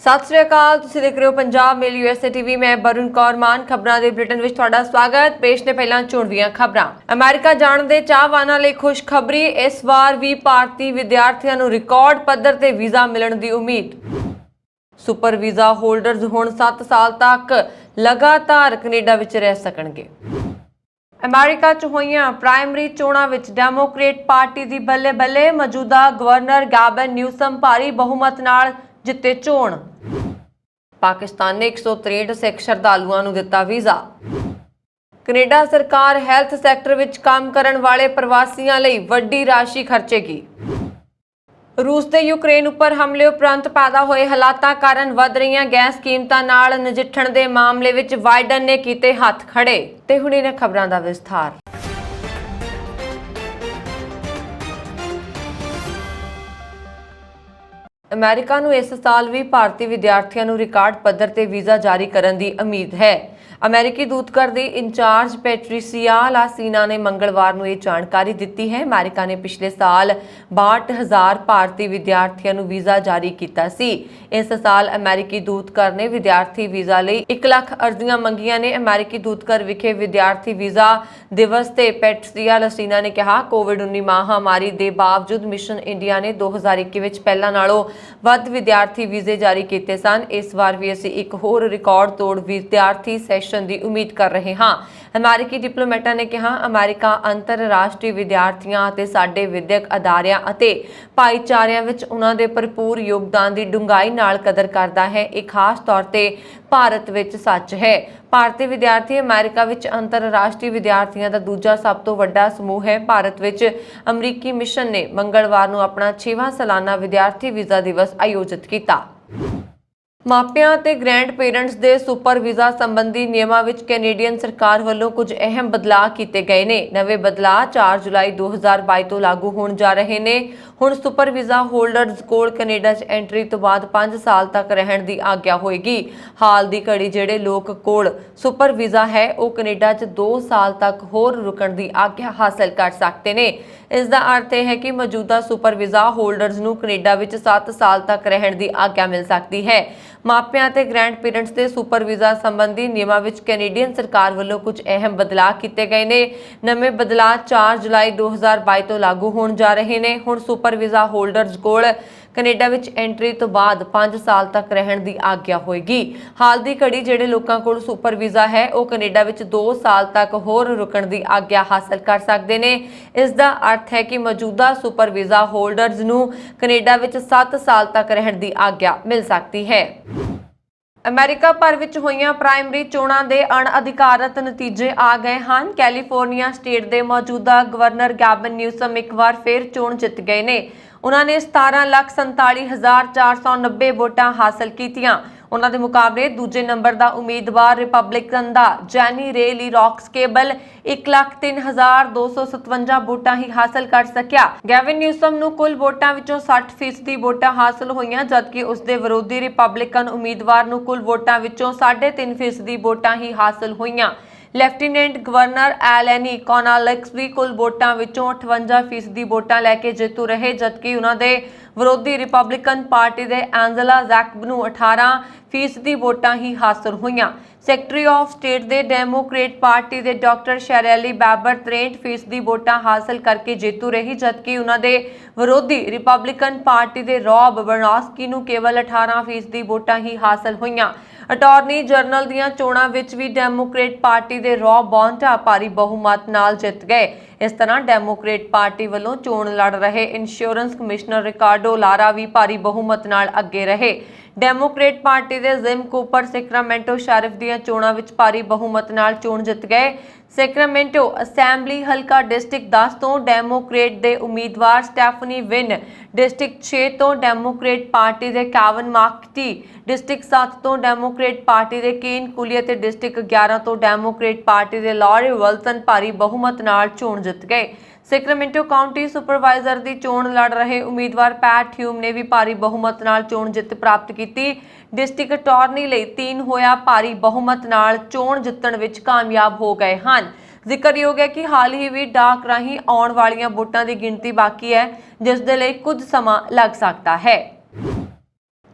ਸਤਿ ਸ੍ਰੀ ਅਕਾਲ। ਤੁਸੀਂ ਦੇਖ ਰਹੇ ਹੋ ਪੰਜਾਬ ਮੇਲ USA TV। ਮੈਂ ਬरुण ਕੌਰ ਮਾਨ। ਖਬਰਾਂ ਦੇ ਬੁਲੇਟਿਨ ਵਿੱਚ ਤੁਹਾਡਾ ਸਵਾਗਤ। ਪੇਸ਼ ਨੇ ਪਹਿਲਾਂ ਚੋਣਵੀਆਂ ਖਬਰਾਂ। ਅਮਰੀਕਾ ਜਾਣ ਦੇ ਚਾਹਵਾਨਾਂ ਲਈ ਖੁਸ਼ਖਬਰੀ। ਇਸ ਵਾਰ ਵੀ ਭਾਰਤੀ ਵਿਦਿਆਰਥੀਆਂ ਨੂੰ ਰਿਕਾਰਡ ਪੱਧਰ ਤੇ ਵੀਜ਼ਾ ਮਿਲਣ ਦੀ ਉਮੀਦ। ਸੁਪਰ ਵੀਜ਼ਾ ਹੋਲਡਰਜ਼ ਹੁਣ 7 ਸਾਲ ਤੱਕ ਲਗਾਤਾਰ ਕੈਨੇਡਾ ਵਿੱਚ ਰਹਿ ਸਕਣਗੇ। ਅਮਰੀਕਾ 'ਚ ਹੋਈਆਂ ਪ੍ਰਾਇਮਰੀ ਚੋਣਾਂ ਵਿੱਚ ਡੈਮੋਕ੍ਰੇਟ ਪਾਰਟੀ ਦੀ ਬੱਲੇ-ਬੱਲੇ। ਮੌਜੂਦਾ ਗਵਰਨਰ ਗੈਵਿਨ ਨਿਊਸਮ ਭਾਰੀ ਬਹੁਮਤ ਨਾਲ ਜਿੱਤੇ ਚੋਣ। ਪਾਕਿਸਤਾਨ ਨੇ 163 ਸਿੱਖ ਸ਼ਰਧਾਲੂਆਂ ਨੂੰ ਦਿੱਤਾ ਵੀਜ਼ਾ। ਕੈਨੇਡਾ ਸਰਕਾਰ ਹੈਲਥ ਸੈਕਟਰ ਵਿੱਚ ਕੰਮ ਕਰਨ ਵਾਲੇ ਪ੍ਰਵਾਸੀਆਂ ਲਈ ਵੱਡੀ ਰਾਸ਼ੀ ਖਰਚੇਗੀ। ਰੂਸ ਦੇ ਯੂਕਰੇਨ ਉੱਪਰ ਹਮਲੇ ਉਪਰੰਤ ਪੈਦਾ ਹੋਏ ਹਾਲਾਤਾਂ ਕਾਰਨ ਵੱਧ ਰਹੀਆਂ ਗੈਸ ਕੀਮਤਾਂ ਨਾਲ ਨਜਿੱਠਣ ਦੇ ਮਾਮਲੇ ਵਿੱਚ ਬਾਈਡਨ ਨੇ ਕੀਤੇ ਹੱਥ ਖੜੇ। ਤੇ ਹੁਣ ਇਹਨਾਂ ਖਬਰਾਂ ਦਾ ਵਿਸਥਾਰ। ਅਮਰੀਕਾ ਨੂੰ ਇਸ ਸਾਲ ਵੀ ਭਾਰਤੀ ਵਿਦਿਆਰਥੀਆਂ ਨੂੰ ਰਿਕਾਰਡ ਪੱਧਰ ਤੇ ਵੀਜ਼ਾ ਜਾਰੀ ਕਰਨ ਦੀ ਉਮੀਦ ਹੈ। ਅਮਰੀਕੀ ਦੂਤਘਰ ਦੀ ਇੰਚਾਰਜ ਪੈਟਰੀਸੀਆ ਲਾਸੀਨਾ ਨੇ ਮੰਗਲਵਾਰ ਨੂੰ ਇਹ ਜਾਣਕਾਰੀ ਦਿੱਤੀ ਹੈ। ਅਮਰੀਕਾ ਨੇ ਪਿਛਲੇ ਸਾਲ 62,000 ਭਾਰਤੀ ਵਿਦਿਆਰਥੀਆਂ ਨੂੰ ਵੀਜ਼ਾ ਜਾਰੀ ਕੀਤਾ ਸੀ। ਇਸ ਸਾਲ ਅਮਰੀਕੀ ਦੂਤਘਰ ਨੇ ਵਿਦਿਆਰਥੀ ਵੀਜ਼ਾ ਲਈ 1 ਲੱਖ ਅਰਜ਼ੀਆਂ ਮੰਗੀਆਂ ਨੇ। ਅਮਰੀਕੀ ਦੂਤਘਰ ਵਿਖੇ ਵਿਦਿਆਰਥੀ ਵੀਜ਼ਾ ਦਿਵਸ ਤੇ ਪੈਟਰੀਸੀਆ ਲਾਸੀਨਾ ਨੇ ਕਿਹਾ, ਕੋਵਿਡ-19 ਮਹਾਮਾਰੀ ਦੇ ਬਾਵਜੂਦ ਮਿਸ਼ਨ ਇੰਡੀਆ ਨੇ 2021 ਵਿੱਚ ਪਹਿਲਾਂ ਨਾਲੋਂ ਵੱਧ ਵਿਦਿਆਰਥੀ ਵੀਜ਼ੇ ਜਾਰੀ ਕੀਤੇ ਸਨ। ਇਸ ਵਾਰ ਵੀ ਅਸੀਂ ਇੱਕ ਹੋਰ ਰਿਕਾਰਡ ਤੋੜ ਵਿਦਿਆਰਥੀ ਸੈਸ਼ਨ ਦੀ ਉਮੀਦ ਕਰ ਰਹੇ ਹਾਂ। ਅਮਰੀਕੀ ਡਿਪਲੋਮੈਟਾਂ ਨੇ ਕਿਹਾ, ਅਮਰੀਕਾ ਅੰਤਰਰਾਸ਼ਟਰੀ ਵਿਦਿਆਰਥੀਆਂ ਅਤੇ ਸਾਡੇ ਵਿਦਿਅਕ ਅਦਾਰਿਆਂ ਅਤੇ ਭਾਈਚਾਰਿਆਂ ਵਿੱਚ ਉਹਨਾਂ ਦੇ ਭਰਪੂਰ ਯੋਗਦਾਨ ਦੀ ਡੂੰਘਾਈ ਨਾਲ ਕਦਰ ਕਰਦਾ ਹੈ। ਇਹ ਖਾਸ ਤੌਰ ਤੇ ਭਾਰਤ ਵਿੱਚ ਸੱਚ ਹੈ। ਭਾਰਤੀ ਵਿਦਿਆਰਥੀ ਅਮਰੀਕਾ ਵਿੱਚ ਅੰਤਰਰਾਸ਼ਟਰੀ ਵਿਦਿਆਰਥੀਆਂ ਦਾ ਦੂਜਾ ਸਭ ਤੋਂ ਵੱਡਾ ਸਮੂਹ ਹੈ। ਭਾਰਤ ਵਿੱਚ ਅਮਰੀਕੀ ਮਿਸ਼ਨ ਨੇ ਮੰਗਲਵਾਰ ਨੂੰ ਆਪਣਾ 6ਵਾਂ ਸਾਲਾਨਾ ਵਿਦਿਆਰਥੀ ਵੀਜ਼ਾ ਦਿਵਸ ਆਯੋਜਿਤ ਕੀਤਾ। ਮਾਪਿਆਂ ਅਤੇ ਗ੍ਰੈਂਡ ਪੇਰੈਂਟਸ ਦੇ ਸੁਪਰ ਵੀਜ਼ਾ ਸੰਬੰਧੀ ਨਿਯਮਾਂ ਵਿੱਚ ਕੈਨੇਡੀਅਨ ਸਰਕਾਰ ਵੱਲੋਂ ਕੁਝ ਅਹਿਮ ਬਦਲਾਅ ਕੀਤੇ ਗਏ ਨੇ। ਨਵੇਂ ਬਦਲਾਅ 4 ਜੁਲਾਈ 2022 ਤੋਂ ਲਾਗੂ ਹੋਣ ਜਾ ਰਹੇ ਨੇ। ਹੁਣ ਸੁਪਰ ਵੀਜ਼ਾ ਹੋਲਡਰਜ਼ ਕੋਲ ਕੈਨੇਡਾ 'ਚ ਐਂਟਰੀ ਤੋਂ ਬਾਅਦ 5 ਸਾਲ ਤੱਕ ਰਹਿਣ ਦੀ ਆਗਿਆ ਹੋਏਗੀ। ਹਾਲ ਦੀ ਘੜੀ ਜਿਹੜੇ ਲੋਕ ਕੋਲ ਸੁਪਰ ਵੀਜ਼ਾ ਹੈ ਉਹ ਕੈਨੇਡਾ 'ਚ 2 ਸਾਲ ਤੱਕ ਹੋਰ ਰੁਕਣ ਦੀ ਆਗਿਆ ਹਾਸਲ ਕਰ ਸਕਦੇ ਨੇ। ਇਸ ਦਾ ਅਰਥ ਇਹ ਹੈ ਕਿ ਮੌਜੂਦਾ ਸੁਪਰ ਵੀਜ਼ਾ ਹੋਲਡਰਜ਼ ਨੂੰ ਕੈਨੇਡਾ ਵਿੱਚ 7 ਸਾਲ ਤੱਕ ਰਹਿਣ ਦੀ ਆਗਿਆ ਮਿਲ ਸਕਦੀ ਹੈ। ਮਾਪਿਆਂ ਅਤੇ ਗ੍ਰੈਂਡ ਪੇਰੈਂਟਸ ਦੇ ਸੁਪਰ ਵੀਜ਼ਾ ਸੰਬੰਧੀ ਨਿਯਮਾਂ ਵਿੱਚ ਕੈਨੇਡੀਅਨ ਸਰਕਾਰ ਵੱਲੋਂ ਕੁਝ ਅਹਿਮ ਬਦਲਾਅ ਕੀਤੇ ਗਏ ਨੇ। ਨਵੇਂ ਬਦਲਾਅ 4 ਜੁਲਾਈ 2022 ਤੋਂ ਲਾਗੂ ਹੋਣ ਜਾ ਰਹੇ ਨੇ। ਹੁਣ ਸੁਪਰ ਵੀਜ਼ਾ ਹੋਲਡਰਜ਼ ਕੋਲ ਕੈਨੇਡਾ ਵਿੱਚ ਐਂਟਰੀ ਤੋਂ ਬਾਅਦ 5 ਸਾਲ ਤੱਕ ਰਹਿਣ ਦੀ ਆਗਿਆ ਹੋਏਗੀ। ਹਾਲ ਦੀ ਘੜੀ ਜਿਹੜੇ ਲੋਕਾਂ ਕੋਲ ਸੁਪਰ ਵੀਜ਼ਾ ਹੈ ਉਹ ਕੈਨੇਡਾ ਵਿੱਚ 2 ਸਾਲ ਤੱਕ ਹੋਰ ਰੁਕਣ ਦੀ ਆਗਿਆ ਹਾਸਲ ਕਰ ਸਕਦੇ ਨੇ। ਇਸ ਦਾ ਅਰਥ ਹੈ ਕਿ ਮੌਜੂਦਾ ਸੁਪਰ ਵੀਜ਼ਾ ਹੋਲਡਰਜ਼ ਨੂੰ ਕੈਨੇਡਾ ਵਿੱਚ 7 ਸਾਲ ਤੱਕ ਰਹਿਣ ਦੀ ਆਗਿਆ ਮਿਲ ਸਕਦੀ ਹੈ। ਅਮਰੀਕਾ ਭਰ ਵਿੱਚ ਹੋਈਆਂ ਪ੍ਰਾਇਮਰੀ ਚੋਣਾਂ ਦੇ ਅਣਅਧਿਕਾਰਤ ਨਤੀਜੇ ਆ ਗਏ ਹਨ। ਕੈਲੀਫੋਰਨੀਆ ਸਟੇਟ ਦੇ ਮੌਜੂਦਾ ਗਵਰਨਰ ਗੈਵਿਨ ਨਿਊਸਮ ਇੱਕ ਵਾਰ ਫਿਰ ਚੋਣ ਜਿੱਤ ਗਏ ਨੇ। ਉਹਨਾਂ ਨੇ 17,47,490 ਵੋਟਾਂ ਹਾਸਲ ਕੀਤੀਆਂ। ਉਹਨਾਂ ਦੇ ਮੁਕਾਬਲੇ ਦੂਜੇ ਨੰਬਰ ਦਾ ਉਮੀਦਵਾਰ ਰਿਪਬਲਿਕਨ ਦਾ ਜੈਨੀ ਰੇ ਲੀ ਰੌਕਸਕੇਬਲ 1,03,257 ਵੋਟਾਂ ਹੀ ਹਾਸਲ ਕਰ ਸਕਿਆ। ਗੈਵਿਨ ਨਿਊਸਮ ਨੂੰ ਕੁੱਲ ਵੋਟਾਂ ਵਿੱਚੋਂ 60% ਵੋਟਾਂ ਹਾਸਲ ਹੋਈਆਂ, ਜਦਕਿ ਉਸ ਦੇ ਵਿਰੋਧੀ ਰਿਪਬਲਿਕਨ ਉਮੀਦਵਾਰ ਨੂੰ ਕੁੱਲ ਵੋਟਾਂ ਵਿੱਚੋਂ 3.5% ਵੋਟਾਂ ਹੀ ਹਾਸਲ ਹੋਈਆਂ। ਲੈਫਟੀਨੈਂਟ ਗਵਰਨਰ ਐਲੈਨੀ ਕੋਨਾਲੈਕਸ ਵੀ ਕੁੱਲ ਵੋਟਾਂ ਵਿੱਚੋਂ 58% ਵੋਟਾਂ ਲੈ ਕੇ ਜੇਤੂ ਰਹੇ, ਜਦਕਿ ਉਹਨਾਂ ਦੇ ਵਿਰੋਧੀ ਰਿਪਬਲਿਕਨ ਪਾਰਟੀ ਦੇ ਐਂਜਲਾ ਜ਼ੈਕਬ ਨੂੰ 18% ਵੋਟਾਂ ਹੀ ਹਾਸਲ ਹੋਈਆਂ। ਸੈਕਟਰੀ ਆਫ ਸਟੇਟ ਦੇ ਡੈਮੋਕ੍ਰੇਟ ਪਾਰਟੀ ਦੇ ਡਾਕਟਰ ਸ਼ੈਰਲੀ ਬੈਬਰ 63% ਵੋਟਾਂ ਹਾਸਲ ਕਰਕੇ ਜੇਤੂ ਰਹੀ, ਜਦਕਿ ਉਹਨਾਂ ਦੇ ਵਿਰੋਧੀ ਰਿਪਬਲਿਕਨ ਪਾਰਟੀ ਦੇ ਰੌਬ ਬਰਨਾਸਕੀ ਨੂੰ ਕੇਵਲ 18% ਵੋਟਾਂ ਹੀ ਹਾਸਲ ਹੋਈਆਂ। ਅਟਾਰਨੀ ਜਨਰਲ ਦੀਆਂ ਚੋਣਾਂ ਵਿੱਚ ਵੀ ਡੈਮੋਕ੍ਰੇਟ ਪਾਰਟੀ ਦੇ ਰੌਬ ਬੌਂਟਾ ਭਾਰੀ ਬਹੁਮਤ ਨਾਲ ਜਿੱਤ ਗਏ। ਇਸ ਤਰ੍ਹਾਂ ਡੈਮੋਕ੍ਰੇਟ ਪਾਰਟੀ ਵੱਲੋਂ ਚੋਣ ਲੜ ਰਹੇ ਇੰਸ਼ੋਰੈਂਸ ਕਮਿਸ਼ਨਰ ਰਿਕਾਰਡੋ ਲਾਰਾ ਵੀ ਭਾਰੀ ਬਹੁਮਤ ਨਾਲ ਅੱਗੇ ਰਹੇ। ਡੈਮੋਕ੍ਰੇਟ ਪਾਰਟੀ ਦੇ ਜਿਮ ਕੂਪਰ ਸੈਕਰਾਮੈਂਟੋ ਸ਼ੈਰਿਫ ਦੀਆਂ ਚੋਣਾਂ ਵਿੱਚ ਭਾਰੀ ਬਹੁਮਤ ਨਾਲ ਚੋਣ ਜਿੱਤ ਗਏ। ਸੈਕਰਾਮੈਂਟੋ ਅਸੈਂਬਲੀ ਹਲਕਾ ਡਿਸਟ੍ਰਿਕਟ 10 ਤੋਂ ਡੈਮੋਕ੍ਰੇਟ ਦੇ ਉਮੀਦਵਾਰ ਸਟੈਫਨੀ ਵਿਨ, ਡਿਸਟ੍ਰਿਕਟ 6 ਤੋਂ ਡੈਮੋਕ੍ਰੇਟ ਪਾਰਟੀ ਦੇ ਕੈਵਨ ਮਾਕਟੀ, ਡਿਸਟ੍ਰਿਕਟ 7 ਤੋਂ ਡੈਮੋਕ੍ਰੇਟ ਪਾਰਟੀ ਦੇ ਕੇਨ ਕੁਲੀ ਅਤੇ ਡਿਸਟ੍ਰਿਕਟ 11 ਤੋਂ ਡੈਮੋਕ੍ਰੇਟ ਪਾਰਟੀ ਦੇ ਲੌਰੀ ਵਿਲਸਨ ਭਾਰੀ ਬਹੁਮਤ ਨਾਲ ਚੋਣ ਜਿੱਤ ਗਏ। ਸੈਕਰਾਮੈਂਟੋ ਕਾਉਂਟੀ ਸੁਪਰਵਾਈਜ਼ਰ ਦੀ ਚੋਣ ਲੜ ਰਹੇ ਉਮੀਦਵਾਰ ਪੈਟ ਹਿਊਮ ਨੇ ਵੀ ਭਾਰੀ ਬਹੁਮਤ ਨਾਲ ਚੋਣ ਜਿੱਤ ਪ੍ਰਾਪਤ ਕੀਤੀ। ਡਿਸਟ੍ਰਿਕਟ ਅਟਾਰਨੀ ਲਈ 3 ਹੋਇਆ ਭਾਰੀ ਬਹੁਮਤ ਨਾਲ ਚੋਣ ਜਿੱਤਣ ਵਿੱਚ ਕਾਮਯਾਬ ਹੋ ਗਏ ਹਨ। ਜ਼ਿਕਰਯੋਗ ਹੈ ਕਿ ਹਾਲ ਹੀ ਵੀ ਡਾਕ ਰਾਹੀਂ ਆਉਣ ਵਾਲੀਆਂ ਵੋਟਾਂ ਦੀ ਗਿਣਤੀ ਬਾਕੀ ਹੈ, ਜਿਸ ਦੇ ਲਈ ਕੁਝ ਸਮਾਂ ਲੱਗ ਸਕਦਾ ਹੈ।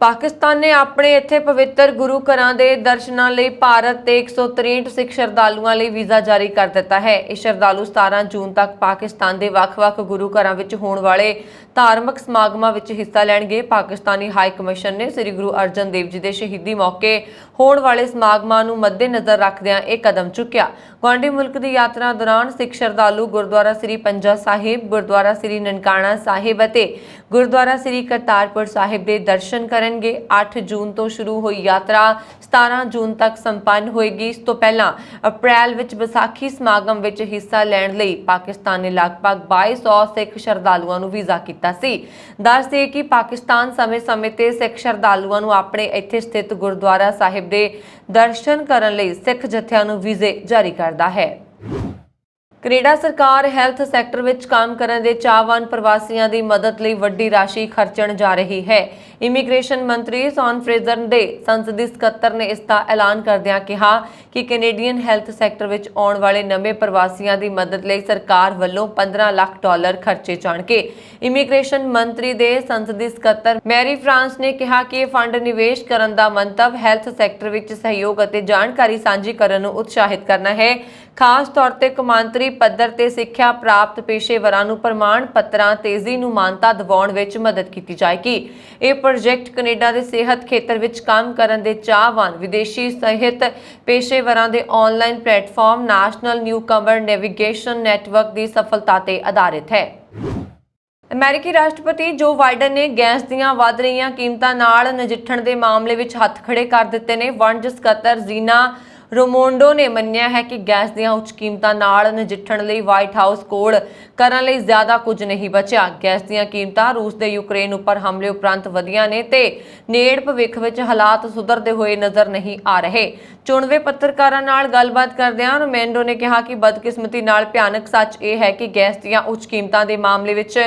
ਪਾਕਿਸਤਾਨ ਨੇ ਆਪਣੇ ਇੱਥੇ ਪਵਿੱਤਰ ਗੁਰੂ ਘਰਾਂ ਦੇ ਦਰਸ਼ਨਾਂ ਲਈ ਭਾਰਤ ਤੇ 163 ਸਿੱਖ ਸ਼ਰਧਾਲੂਆਂ ਲਈ ਵੀਜ਼ਾ ਜਾਰੀ ਕਰ ਦਿੱਤਾ ਹੈ। ਇਹ ਸ਼ਰਧਾਲੂ 17 ਜੂਨ ਤੱਕ ਪਾਕਿਸਤਾਨ ਦੇ ਵੱਖ-ਵੱਖ ਗੁਰੂ ਘਰਾਂ ਵਿੱਚ ਹੋਣ ਵਾਲੇ ਧਾਰਮਿਕ ਸਮਾਗਮਾਂ ਵਿੱਚ ਹਿੱਸਾ ਲੈਣਗੇ। ਪਾਕਿਸਤਾਨੀ ਹਾਈ ਕਮਿਸ਼ਨ ਨੇ ਸ੍ਰੀ ਗੁਰੂ ਅਰਜਨ ਦੇਵ ਜੀ ਦੇ ਸ਼ਹੀਦੀ ਮੌਕੇ ਹੋਣ ਵਾਲੇ ਸਮਾਗਮਾਂ ਨੂੰ ਮੱਦੇਨਜ਼ਰ ਰੱਖਦਿਆਂ ਇਹ ਕਦਮ ਚੁੱਕਿਆ। ਗੁਆਂਢੀ ਮੁਲਕ ਦੀ ਯਾਤਰਾ ਦੌਰਾਨ ਸਿੱਖ ਸ਼ਰਧਾਲੂ ਗੁਰਦੁਆਰਾ ਸ੍ਰੀ ਪੰਜਾ ਸਾਹਿਬ, ਗੁਰਦੁਆਰਾ ਸ੍ਰੀ ਨਨਕਾਣਾ ਸਾਹਿਬ ਅਤੇ ਗੁਰਦੁਆਰਾ ਸ੍ਰੀ ਕਰਤਾਰਪੁਰ ਸਾਹਿਬ ਦੇ ਦਰਸ਼ਨ ਕਰਨਗੇ। 8 ਜੂਨ ਤੋਂ ਸ਼ੁਰੂ ਹੋਈ ਯਾਤਰਾ 17 ਜੂਨ ਤੱਕ ਸੰਪੰਨ ਹੋਏਗੀ। ਇਸ ਤੋਂ ਪਹਿਲਾਂ ਅਪ੍ਰੈਲ ਵਿੱਚ ਵਿਸਾਖੀ ਸਮਾਗਮ ਵਿੱਚ ਹਿੱਸਾ ਲੈਣ ਲਈ ਪਾਕਿਸਤਾਨ ਨੇ ਲਗਭਗ 2200 ਸਿੱਖ ਸ਼ਰਧਾਲੂਆਂ ਨੂੰ ਵੀਜ਼ਾ ਕੀਤਾ ਸੀ। ਦੱਸਦੇ ਕਿ ਪਾਕਿਸਤਾਨ ਸਮੇਂ-ਸਮੇਂ ਤੇ ਸਿੱਖ ਸ਼ਰਧਾਲੂਆਂ ਨੂੰ ਆਪਣੇ ਇੱਥੇ ਸਥਿਤ ਗੁਰਦੁਆਰਾ ਸਾਹਿਬ ਦੇ ਦਰਸ਼ਨ ਕਰਨ ਲਈ ਸਿੱਖ ਜਥਿਆਂ ਨੂੰ ਵੀਜ਼ੇ ਜਾਰੀ ਕਰਦਾ ਹੈ। ਕੈਨੇਡਾ ਸਰਕਾਰ ਹੈਲਥ ਸੈਕਟਰ ਵਿੱਚ ਕੰਮ ਕਰਨ ਦੇ ਚਾਹਵਾਨ ਪ੍ਰਵਾਸੀਆਂ ਦੀ ਮਦਦ ਲਈ ਵੱਡੀ ਰਾਸ਼ੀ ਖਰਚਣ ਜਾ ਰਹੀ ਹੈ। ਇਮੀਗ੍ਰੇਸ਼ਨ ਮੰਤਰੀ ਸੌਨ ਫਰੇਜ਼ਰ ਦੇ ਸੰਸਦੀ ਸਕੱਤਰ ਨੇ ਇਸ ਦਾ ਐਲਾਨ ਕਰਦਿਆਂ ਕਿਹਾ ਕਿ ਕੈਨੇਡੀਅਨ ਹੈਲਥ ਸੈਕਟਰ ਵਿੱਚ ਆਉਣ ਵਾਲੇ ਨਵੇਂ ਪ੍ਰਵਾਸੀਆਂ ਦੀ ਮਦਦ ਲਈ ਸਰਕਾਰ ਵੱਲੋਂ $15 ਲੱਖ ਖਰਚੇ ਜਾਣਗੇ। ਇਮੀਗ੍ਰੇਸ਼ਨ ਮੰਤਰੀ ਦੇ ਸੰਸਦੀ ਸਕੱਤਰ ਮੈਰੀ ਫਰਾਂਸ ਨੇ ਕਿਹਾ ਕਿ ਇਹ ਫੰਡ ਨਿਵੇਸ਼ ਕਰਨ ਦਾ ਮੰਤਵ ਹੈਲਥ ਸੈਕਟਰ ਵਿੱਚ ਸਹਿਯੋਗ ਅਤੇ ਜਾਣਕਾਰੀ ਸਾਂਝੀ ਕਰਨ ਨੂੰ ਉਤਸ਼ਾਹਿਤ ਕਰਨਾ ਹੈ। ਖਾਸ ਤੌਰ ਤੇ ਕੌਮਾਂਤਰੀ ਪੱਧਰ ਤੇ ਸਿੱਖਿਆ ਪ੍ਰਾਪਤ ਪੇਸ਼ੇਵਰਾਂ ਨੂੰ ਪ੍ਰਮਾਣ ਪੱਤਰਾਂ ਤੇਜ਼ੀ ਨੂੰ ਮਾਨਤਾ ਦਿਵਾਉਣ ਵਿੱਚ ਮਦਦ ਕੀਤੀ ਜਾਏਗੀ। ਇਹ ਪ੍ਰੋਜੈਕਟ ਕੈਨੇਡਾ ਦੇ ਸਿਹਤ ਖੇਤਰ ਵਿੱਚ ਕੰਮ ਕਰਨ ਦੇ ਚਾਹਵਾਨ ਵਿਦੇਸ਼ੀ ਸਿਹਤ ਪੇਸ਼ੇਵਰਾਂ ਦੇ online platform National Newcomer Navigation Network ਦੀ ਸਫਲਤਾ ਤੇ ਆਧਾਰਿਤ ਹੈ। ਅਮਰੀਕੀ ਰਾਸ਼ਟਰਪਤੀ ਜੋ ਬਾਈਡਨ ਨੇ ਗੈਸ ਦੀਆਂ ਵੱਧ ਰਹੀਆਂ ਕੀਮਤਾਂ ਨਾਲ ਨਜਿੱਠਣ ਦੇ ਮਾਮਲੇ ਵਿੱਚ ਹੱਥ ਖੜੇ ਕਰ ਦਿੱਤੇ ਨੇ। ਵਣਜ ਸਕੱਤਰ ਜ਼ੀਨਾ ਰੋਮੋਂਡੋ ਨੇ ਮੰਨਿਆ ਹੈ ਕਿ ਗੈਸ ਦੀਆਂ ਉੱਚ ਕੀਮਤਾਂ ਨਾਲ ਨਜਿੱਠਣ ਲਈ ਵਾਈਟ ਹਾਊਸ ਕੋਲ ਕਰਨ ਲਈ ਜ਼ਿਆਦਾ ਕੁਝ ਨਹੀਂ ਬਚਿਆ। ਗੈਸ ਦੀਆਂ ਕੀਮਤਾਂ ਰੂਸ ਦੇ ਯੂਕਰੇਨ ਉੱਪਰ ਹਮਲੇ ਉਪਰੰਤ ਵਧੀਆਂ ਨੇ ਤੇ ਨੇੜ ਭਵਿੱਖ ਵਿੱਚ ਹਾਲਾਤ ਸੁਧਰਦੇ ਹੋਏ ਨਜ਼ਰ ਨਹੀਂ ਆ ਰਹੇ। ਚੁਣਵੇਂ ਪੱਤਰਕਾਰਾਂ ਨਾਲ ਗੱਲਬਾਤ ਕਰਦਿਆਂ ਰੋਮੋਂਡੋ ਨੇ ਕਿਹਾ ਕਿ ਬਦਕਿਸਮਤੀ ਨਾਲ ਭਿਆਨਕ ਸੱਚ ਇਹ ਹੈ ਕਿ ਗੈਸ ਦੀਆਂ ਉੱਚ ਕੀਮਤਾਂ ਦੇ ਮਾਮਲੇ ਵਿੱਚ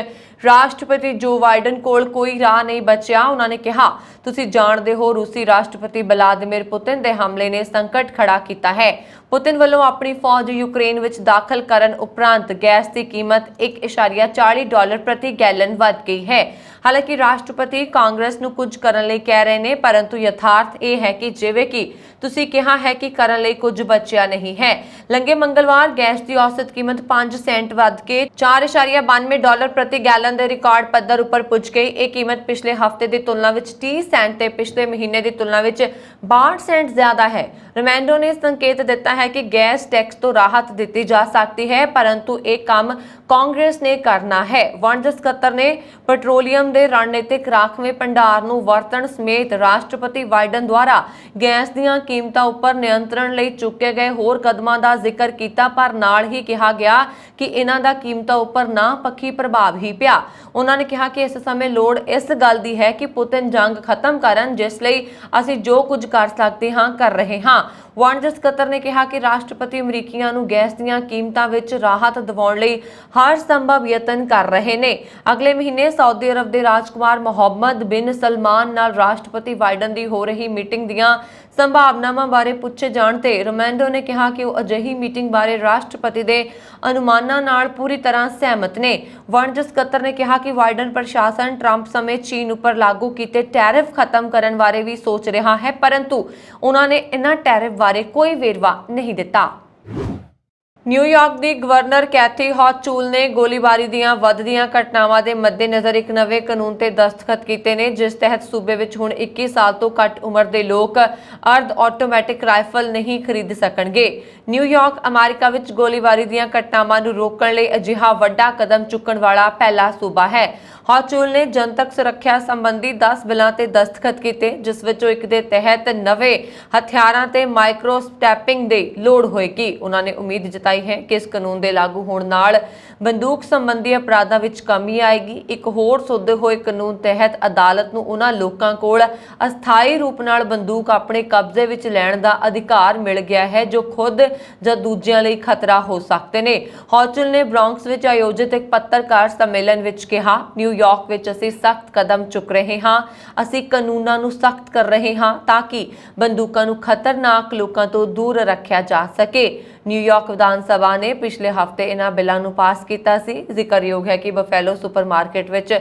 ਰਾਸ਼ਟਰਪਤੀ ਜੋ ਬਾਈਡਨ ਕੋਲ ਕੋਈ ਰਾਹ ਨਹੀਂ ਬਚਿਆ। ਉਹਨਾਂ ਨੇ ਕਿਹਾ, ਤੁਸੀਂ ਜਾਣਦੇ ਹੋ ਰੂਸੀ ਰਾਸ਼ਟਰਪਤੀ ਵਲਾਦੀਮੀਰ ਪੁਤਿਨ ਦੇ ਹਮਲੇ ਨੇ ਸੰਕਟ ਖੜਾ ਕੀਤਾ ਹੈ। ਪੁਤਿਨ ਵੱਲੋਂ ਆਪਣੀ ਫੌਜ ਯੂਕਰੇਨ ਵਿੱਚ ਦਾਖਲ ਕਰਨ ਉਪਰੰਤ ਗੈਸ ਦੀ ਕੀਮਤ $1.40 ਪ੍ਰਤੀ ਗੈਲਨ ਵੱਧ ਗਈ ਹੈ। ਹਾਲਾਂਕਿ ਰਾਸ਼ਟਰਪਤੀ ਕਾਂਗਰਸ ਨੂੰ ਕੁਝ ਕਰਨ ਲਈ ਕਹਿ ਰਹੇ ਨੇ, ਪਰੰਤੂ ਯਥਾਰਥ ਇਹ ਹੈ ਕਿ ਜਿਵੇਂ ਕਿ ਤੁਸੀਂ ਕਿਹਾ ਹੈ ਕਿ ਕਰਨ ਲਈ ਕੁਝ ਬਚਿਆ ਨਹੀਂ ਹੈ। ਲੰਘੇ ਮੰਗਲਵਾਰ ਗੈਸ ਦੀ ਔਸਤ ਕੀਮਤ 5 ਸੈਂਟ ਵੱਧ ਕੇ $4.92 ਪ੍ਰਤੀ ਗੈਲਨ ਦੇ ਰਿਕਾਰਡ ਪੱਧਰ ਉੱਪਰ ਪੁੱਜ ਗਈ। ਇਹ ਕੀਮਤ ਪਿਛਲੇ ਹਫ਼ਤੇ ਦੀ ਤੁਲਨਾ ਵਿੱਚ 30 ਸੈਂਟ ਤੇ ਪਿਛਲੇ ਮਹੀਨੇ ਦੀ ਤੁਲਨਾ ਵਿੱਚ 62 ਸੈਂਟ ਜ਼ਿਆਦਾ ਹੈ। ਰੋਮੈਂਡੋ ਨੇ ਸੰਕੇਤ ਦਿੱਤਾ ਹੈ ਕਿ ਗੈਸ ਟੈਕਸ ਤੋਂ ਰਾਹਤ ਦਿੱਤੀ ਜਾ ਸਕਦੀ ਹੈ, ਪਰੰਤੂ ਇਹ ਕੰਮ ਕਾਂਗਰਸ ਨੇ ਕਰਨਾ ਹੈ। ਵਣਜ ਸਕੱਤਰ ਨੇ ਪੈਟਰੋਲੀਅਮ ਦੇ ਰਣਨੀਤਿਕ ਰਾਖਵੇਂ ਭੰਡਾਰ ਨੂੰ ਵਰਤਣ ਸਮੇਤ ਰਾਸ਼ਟਰਪਤੀ ਬਾਈਡਨ ਦੁਆਰਾ ਗੈਸ ਦੀਆਂ ਕੀਮਤਾਂ ਉੱਪਰ ਨਿਯੰਤਰਣ ਲਈ ਚੁੱਕੇ ਗਏ ਹੋਰ ਕਦਮਾਂ ਦਾ ਜ਼ਿਕਰ ਕੀਤਾ, ਪਰ ਨਾਲ ਹੀ ਕਿਹਾ ਗਿਆ ਕਿ ਇਹਨਾਂ ਦਾ ਕੀਮਤਾਂ ਉੱਪਰ ਨਾ ਪੱਖੀ ਪ੍ਰਭਾਵ ਹੀ ਪਿਆ। ਉਹਨਾਂ ਨੇ ਕਿਹਾ ਕਿ ਇਸ ਸਮੇਂ ਲੋੜ ਇਸ ਗੱਲ ਦੀ ਹੈ ਕਿ ਪੁਤਿਨ ਜੰਗ ਖਤਮ ਕਰਨ, ਜਿਸ ਲਈ ਅਸੀਂ ਜੋ ਕੁਝ ਕਰ ਸਕਦੇ ਹਾਂ ਕਰ ਰਹੇ ਹਾਂ। ਵਣਜ ਸਕੱਤਰ ਨੇ ਕਿਹਾ ਕਿ ਰਾਸ਼ਟਰਪਤੀ ਅਮਰੀਕੀਆਂ ਨੂੰ ਗੈਸ ਦੀਆਂ ਕੀਮਤਾਂ ਵਿੱਚ ਰਾਹਤ ਦਿਵਾਉਣ ਲਈ ਹਰ ਸੰਭਵ ਯਤਨ ਕਰ ਰਹੇ ਨੇ। ਅਗਲੇ ਮਹੀਨੇ ਸਾਊਦੀ ਅਰਬ ਦੇ ਰਾਜਕੁਮਾਰ ਮੁਹੰਮਦ ਬਿਨ ਸਲਮਾਨ ਨਾਲ ਰਾਸ਼ਟਰਪਤੀ ਬਾਈਡਨ ਦੀ ਹੋ ਰਹੀ ਮੀਟਿੰਗ ਦੀਆਂ ਸੰਭਾਵਨਾਵਾਂ ਬਾਰੇ ਪੁੱਛੇ ਜਾਣ ਤੇ ਰੋਮੈਂਡੋ ਨੇ ਕਿਹਾ ਕਿ ਉਹ ਅਜਿਹੀ ਮੀਟਿੰਗ ਬਾਰੇ ਰਾਸ਼ਟਰਪਤੀ ਦੇ ਅਨੁਮਾਨਾਂ ਨਾਲ ਪੂਰੀ ਤਰ੍ਹਾਂ ਸਹਿਮਤ ਨੇ। ਵਣਜ ਸਕੱਤਰ ਨੇ ਕਿਹਾ ਕਿ ਬਾਈਡਨ ਪ੍ਰਸ਼ਾਸਨ ਟਰੰਪ ਸਮੇਤ ਚੀਨ ਉੱਪਰ ਲਾਗੂ ਕੀਤੇ ਟੈਰਿਫ ਖਤਮ ਕਰਨ ਬਾਰੇ ਵੀ ਸੋਚ ਰਿਹਾ ਹੈ, ਪਰੰਤੂ ਉਹਨਾਂ ਨੇ ਇਹਨਾਂ ਟੈਰਿਫ ਬਾਰੇ ਕੋਈ ਵੇਰਵਾ ਨਹੀਂ ਦਿੱਤਾ। ਨਿਊਯਾਰਕ ਦੀ ਗਵਰਨਰ ਕੈਥੀ ਹੌਚੂਲ ਨੇ ਗੋਲੀਬਾਰੀ ਦੀਆਂ ਵੱਧਦੀਆਂ ਘਟਨਾਵਾਂ ਦੇ ਮੱਦੇਨਜ਼ਰ ਇੱਕ ਨਵੇਂ ਕਾਨੂੰਨ ਤੇ ਦਸਤਖਤ ਕੀਤੇ ਨੇ, ਜਿਸ ਤਹਿਤ ਸੂਬੇ ਵਿੱਚ ਹੁਣ 21 ਸਾਲ ਤੋਂ ਘੱਟ ਉਮਰ ਦੇ ਲੋਕ ਅਰਧ ਆਟੋਮੈਟਿਕ ਰਾਈਫਲ ਨਹੀਂ ਖਰੀਦ ਸਕਣਗੇ। ਨਿਊਯਾਰਕ ਅਮਰੀਕਾ ਵਿੱਚ ਗੋਲੀਬਾਰੀ ਦੀਆਂ ਘਟਨਾਵਾਂ ਨੂੰ ਰੋਕਣ ਲਈ ਅਜਿਹਾ ਵੱਡਾ ਕਦਮ ਚੁੱਕਣ ਵਾਲਾ ਪਹਿਲਾ ਸੂਬਾ ਹੈ। ਹੌਚੂਲ ਨੇ ਜਨਤਕ ਸੁਰੱਖਿਆ ਸੰਬੰਧੀ 10 ਬਿੱਲਾਂ ਤੇ ਦਸਤਖਤ ਕੀਤੇ, ਜਿਸ ਵਿੱਚੋਂ ਇੱਕ ਦੇ ਤਹਿਤ ਨਵੇਂ ਹਥਿਆਰਾਂ ਤੇ ਮਾਈਕਰੋ ਸਟੈਪਿੰਗ ਦੀ ਲੋੜ ਹੋਏਗੀ। ਉਹਨਾਂ ਨੇ ਉਮੀਦ ਜਤਾਈ ਹੈ ਕਿ ਇਸ ਕਾਨੂੰਨ ਦੇ ਲਾਗੂ ਹੋਣ ਨਾਲ ਬੰਦੂਕ ਸੰਬੰਧੀ ਅਪਰਾਧਾਂ ਵਿੱਚ ਕਮੀ ਆਏਗੀ। ਇੱਕ ਹੋਰ ਸੋਧੇ ਹੋਏ ਕਾਨੂੰਨ ਤਹਿਤ ਅਦਾਲਤ ਨੂੰ ਉਹਨਾਂ ਲੋਕਾਂ ਕੋਲ ਅਸਥਾਈ ਰੂਪ ਨਾਲ ਬੰਦੂਕ ਆਪਣੇ ਕਬਜ਼ੇ ਵਿੱਚ ਲੈਣ ਦਾ ਅਧਿਕਾਰ ਮਿਲ ਗਿਆ ਹੈ ਜੋ ਖੁਦ ਜਾਂ ਦੂਜਿਆਂ ਲਈ ਖਤਰਾ ਹੋ ਸਕਦੇ ਨੇ। ਹੌਚੂਲ ਨੇ ਬ੍ਰੌਂਕਸ ਵਿੱਚ ਆਯੋਜਿਤ ਇੱਕ ਪੱਤਰਕਾਰ ਸੰਮੇਲਨ ਵਿੱਚ ਕਿਹਾ, ਨਿਊਯਾਰਕ ਵਿੱਚ ਅਸੀਂ ਸਖਤ ਕਦਮ ਚੁੱਕ ਰਹੇ ਹਾਂ। ਅਸੀਂ ਕਾਨੂੰਨਾਂ ਨੂੰ ਸਖਤ ਕਰ ਰਹੇ ਹਾਂ ਤਾਂ ਕਿ ਬੰਦੂਕਾਂ ਨੂੰ ਖਤਰਨਾਕ ਲੋਕਾਂ ਤੋਂ ਦੂਰ ਰੱਖਿਆ ਜਾ ਸਕੇ। ਨਿਊਯਾਰਕ ਵਿਧਾਨ ਸਭਾ ਨੇ ਪਿਛਲੇ ਹਫ਼ਤੇ ਇਹਨਾਂ ਬਿੱਲਾਂ ਨੂੰ ਪਾਸ ਕੀਤਾ ਸੀ। ਜ਼ਿਕਰਯੋਗ ਹੈ ਕਿ ਬਫੈਲੋ ਸੁਪਰਮਾਰਕੀਟ ਵਿੱਚ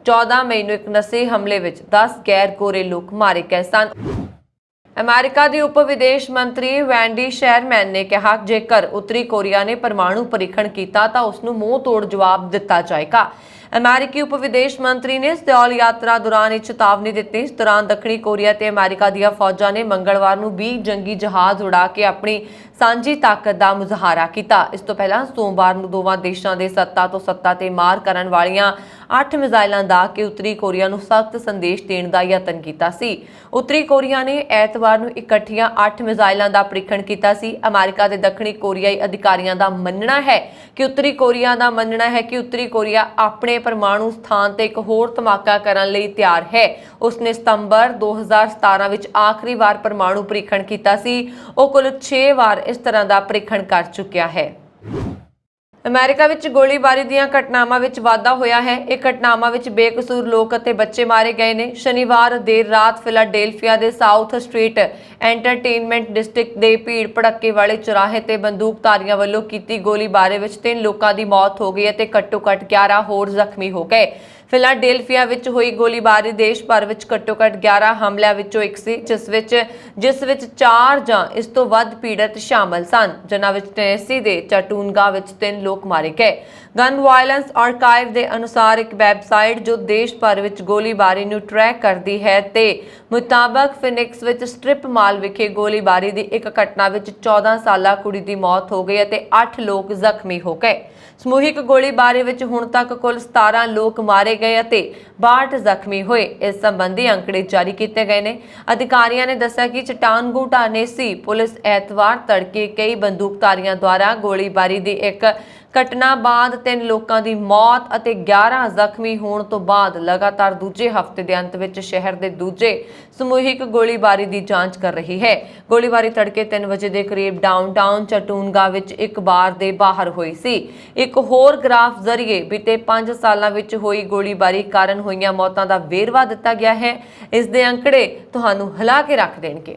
14 ਮਈ ਨੂੰ ਇੱਕ ਨਸ਼ੇ ਹਮਲੇ ਵਿੱਚ 10 ਗੈਰ ਗੋਰੇ ਲੋਕ ਮਾਰੇ ਗਏ ਸਨ। ਅਮਰੀਕਾ ਦੀ ਉਪ ਵਿਦੇਸ਼ ਮੰਤਰੀ ਵੈਂਡੀ ਸ਼ੈਰਮੈਨ ਨੇ ਕਿਹਾ ਜੇਕਰ ਉੱਤਰੀ ਕੋਰੀਆ ਨੇ ਪਰਮਾਣੂ ਪਰੀਖਣ ਕੀਤਾ ਤਾਂ ਉਸ ਨੂੰ ਮੂੰਹ ਤੋੜ ਜਵਾਬ ਦਿੱਤਾ ਜਾਏਗਾ। ਅਮਰੀਕੀ ਉਪ ਵਿਦੇਸ਼ ਮੰਤਰੀ ਨੇ ਸਿਓਲ ਯਾਤਰਾ ਦੌਰਾਨ ਇਹ ਚੇਤਾਵਨੀ ਦਿੱਤੀ। ਇਸ ਦੌਰਾਨ ਦੱਖਣੀ ਕੋਰੀਆ ਤੇ ਅਮਰੀਕਾ ਦੀਆਂ ਫੌਜਾਂ ਨੇ ਮੰਗਲਵਾਰ ਨੂੰ 20 ਜੰਗੀ ਜਹਾਜ਼ ਉਡਾ ਕੇ ਆਪਣੀ ਸਾਂਝੀ ਤਾਕਤ ਦਾ ਮੁਜ਼ਾਹਰਾ ਕੀਤਾ। ਇਸ ਤੋਂ ਪਹਿਲਾਂ ਸੋਮਵਾਰ ਨੂੰ ਦੋਵਾਂ ਦੇਸ਼ਾਂ ਦੇ ਸੱਤਾ ਤੋਂ ਸੱਤਾ ਤੇ ਮਾਰ ਕਰਨ ਵਾਲੀਆਂ 8 ਮਿਜ਼ਾਈਲਾਂ ਦਾ ਕਿ ਉੱਤਰੀ ਕੋਰੀਆ ਨੂੰ ਸਖਤ ਸੰਦੇਸ਼ ਦੇਣ ਦਾ ਯਤਨ ਕੀਤਾ ਸੀ। ਉੱਤਰੀ ਕੋਰੀਆ ਨੇ ਐਤਵਾਰ ਨੂੰ ਇਕੱਠੀਆਂ 8 ਮਿਜ਼ਾਈਲਾਂ ਦਾ ਪਰੀਖਣ ਕੀਤਾ ਸੀ। ਅਮਰੀਕਾ ਦੇ ਦੱਖਣੀ ਕੋਰੀਆਈ ਅਧਿਕਾਰੀਆਂ ਦਾ ਮੰਨਣਾ ਹੈ ਕਿ ਉੱਤਰੀ ਕੋਰੀਆ ਆਪਣੇ ਪਰਮਾਣੂ ਸਥਾਨ ਤੇ ਇੱਕ ਹੋਰ ਧਮਾਕਾ ਕਰਨ ਲਈ ਤਿਆਰ ਹੈ। ਉਸਨੇ ਸਤੰਬਰ 2017 ਵਿੱਚ ਆਖਰੀ ਵਾਰ ਪਰਮਾਣੂ ਪਰੀਖਣ ਕੀਤਾ ਸੀ। ਉਹ ਕੁੱਲ 6 ਵਾਰ ਇਸ ਤਰ੍ਹਾਂ ਦਾ ਪਰੀਖਣ ਕਰ ਚੁੱਕਿਆ ਹੈ। ਅਮਰੀਕਾ ਵਿੱਚ ਗੋਲੀਬਾਰੀ ਦੀਆਂ ਘਟਨਾਵਾਂ ਵਿੱਚ ਵਾਧਾ ਹੋਇਆ ਹੈ। ਇਹ ਘਟਨਾਵਾਂ ਵਿੱਚ ਬੇਕਸੂਰ ਲੋਕ ਅਤੇ ਬੱਚੇ ਮਾਰੇ ਗਏ ਨੇ। ਸ਼ਨੀਵਾਰ ਦੇਰ ਰਾਤ ਫਿਲਾਡੇਲਫੀਆ ਦੇ ਸਾਊਥ ਸਟਰੀਟ ਐਂਟਰਟੇਨਮੈਂਟ ਡਿਸਟ੍ਰਿਕਟ ਦੇ ਭੀੜ ਭੜੱਕੇ ਵਾਲੇ ਚੌਰਾਹੇ ਤੇ ਬੰਦੂਕਧਾਰੀਆਂ ਵੱਲੋਂ ਕੀਤੀ ਗੋਲੀਬਾਰੀ ਵਿੱਚ 3 ਲੋਕਾਂ ਦੀ ਮੌਤ ਹੋ ਗਈ ਅਤੇ ਘੱਟੋ-ਘੱਟ 11 ਹੋਰ ਜ਼ਖਮੀ ਹੋ ਗਏ। ਫਿਲਾਡੇਲਫੀਆ ਵਿੱਚ ਹੋਈ ਗੋਲੀਬਾਰੀ ਦੇਸ਼ ਭਰ ਵਿੱਚ ਘੱਟੋ-ਘੱਟ 11 ਹਮਲਿਆਂ ਵਿੱਚੋਂ ਇੱਕ ਸੀ, ਜਿਸ ਵਿੱਚ 4 ਜਾਂ ਇਸ ਤੋਂ ਵੱਧ ਪੀੜਤ ਸ਼ਾਮਲ ਸਨ, ਜਿਨ੍ਹਾਂ ਵਿੱਚ ਟੈਨੇਸੀ ਦੇ ਚਟੂਨਗਾ ਵਿੱਚ 3 ਲੋਕ ਮਾਰੇ ਗਏ। ਗਨ ਵਾਇਲੈਂਸ ਆਰਕਾਈਵ ਦੇ ਅਨੁਸਾਰ ਇੱਕ ਵੈਬਸਾਈਟ ਜੋ ਦੇਸ਼ ਭਰ ਵਿੱਚ ਗੋਲੀਬਾਰੀ ਨੂੰ ਟਰੈਕ ਕਰਦੀ ਹੈ ਤੇ ਮੁਤਾਬਕ ਫਿਨਿਕਸ ਵਿੱਚ ਸਟ੍ਰਿਪ ਮਾਲ ਵਿਖੇ ਗੋਲੀਬਾਰੀ ਦੀ ਇੱਕ ਘਟਨਾ ਵਿੱਚ 14 ਸਾਲਾ ਕੁੜੀ ਦੀ ਮੌਤ ਹੋ ਗਈ ਅਤੇ 8 ਲੋਕ ਜ਼ਖਮੀ ਹੋ ਗਏ। ਸਮੂਹਿਕ ਗੋਲੀਬਾਰੀ ਵਿੱਚ ਹੁਣ ਤੱਕ ਕੁੱਲ 17 ਲੋਕ ਮਾਰੇ ਗਏ ਅਤੇ 62 ਜ਼ਖਮੀ ਹੋਏ। ਇਸ ਸੰਬੰਧੀ ਅੰਕੜੇ ਜਾਰੀ ਕੀਤੇ ਗਏ ਨੇ। ਅਧਿਕਾਰੀਆਂ ਨੇ ਦੱਸਿਆ ਕਿ ਚਟਾਨਗੂ ਟਾਨੇਸੀ ਪੁਲਿਸ ਐਤਵਾਰ ਤੜਕੇ ਕਈ ਬੰਦੂਕਧਾਰੀਆਂ ਦੁਆਰਾ ਗੋਲੀਬਾਰੀ ਦੀ ਇੱਕ ਘਟਨਾ ਬਾਅਦ 3 ਲੋਕਾਂ ਦੀ ਮੌਤ ਅਤੇ 11 ਜ਼ਖਮੀ ਹੋਣ ਤੋਂ ਬਾਅਦ ਲਗਾਤਾਰ ਦੂਜੇ ਹਫ਼ਤੇ ਦੇ ਅੰਤ ਵਿੱਚ ਸ਼ਹਿਰ ਦੇ ਦੂਜੇ ਸਮੂਹਿਕ ਗੋਲੀਬਾਰੀ ਦੀ ਜਾਂਚ ਕਰ ਰਹੀ ਹੈ। ਗੋਲੀਬਾਰੀ ਤੜਕੇ 3 ਵਜੇ ਦੇ ਕਰੀਬ ਡਾਊਨਟਾਊਨ ਚਟੂਨਗਾ ਵਿੱਚ ਇੱਕ ਬਾਰ ਦੇ ਬਾਹਰ ਹੋਈ ਸੀ। ਇੱਕ ਹੋਰ ਗ੍ਰਾਫ ਜ਼ਰੀਏ ਬੀਤੇ 5 ਸਾਲਾਂ ਵਿੱਚ ਹੋਈ ਗੋਲੀਬਾਰੀ ਕਾਰਨ ਹੋਈਆਂ ਮੌਤਾਂ ਦਾ ਵੇਰਵਾ ਦਿੱਤਾ ਗਿਆ ਹੈ। ਇਸ ਦੇ ਅੰਕੜੇ ਤੁਹਾਨੂੰ ਹਿਲਾ ਕੇ ਰੱਖ ਦੇਣਗੇ।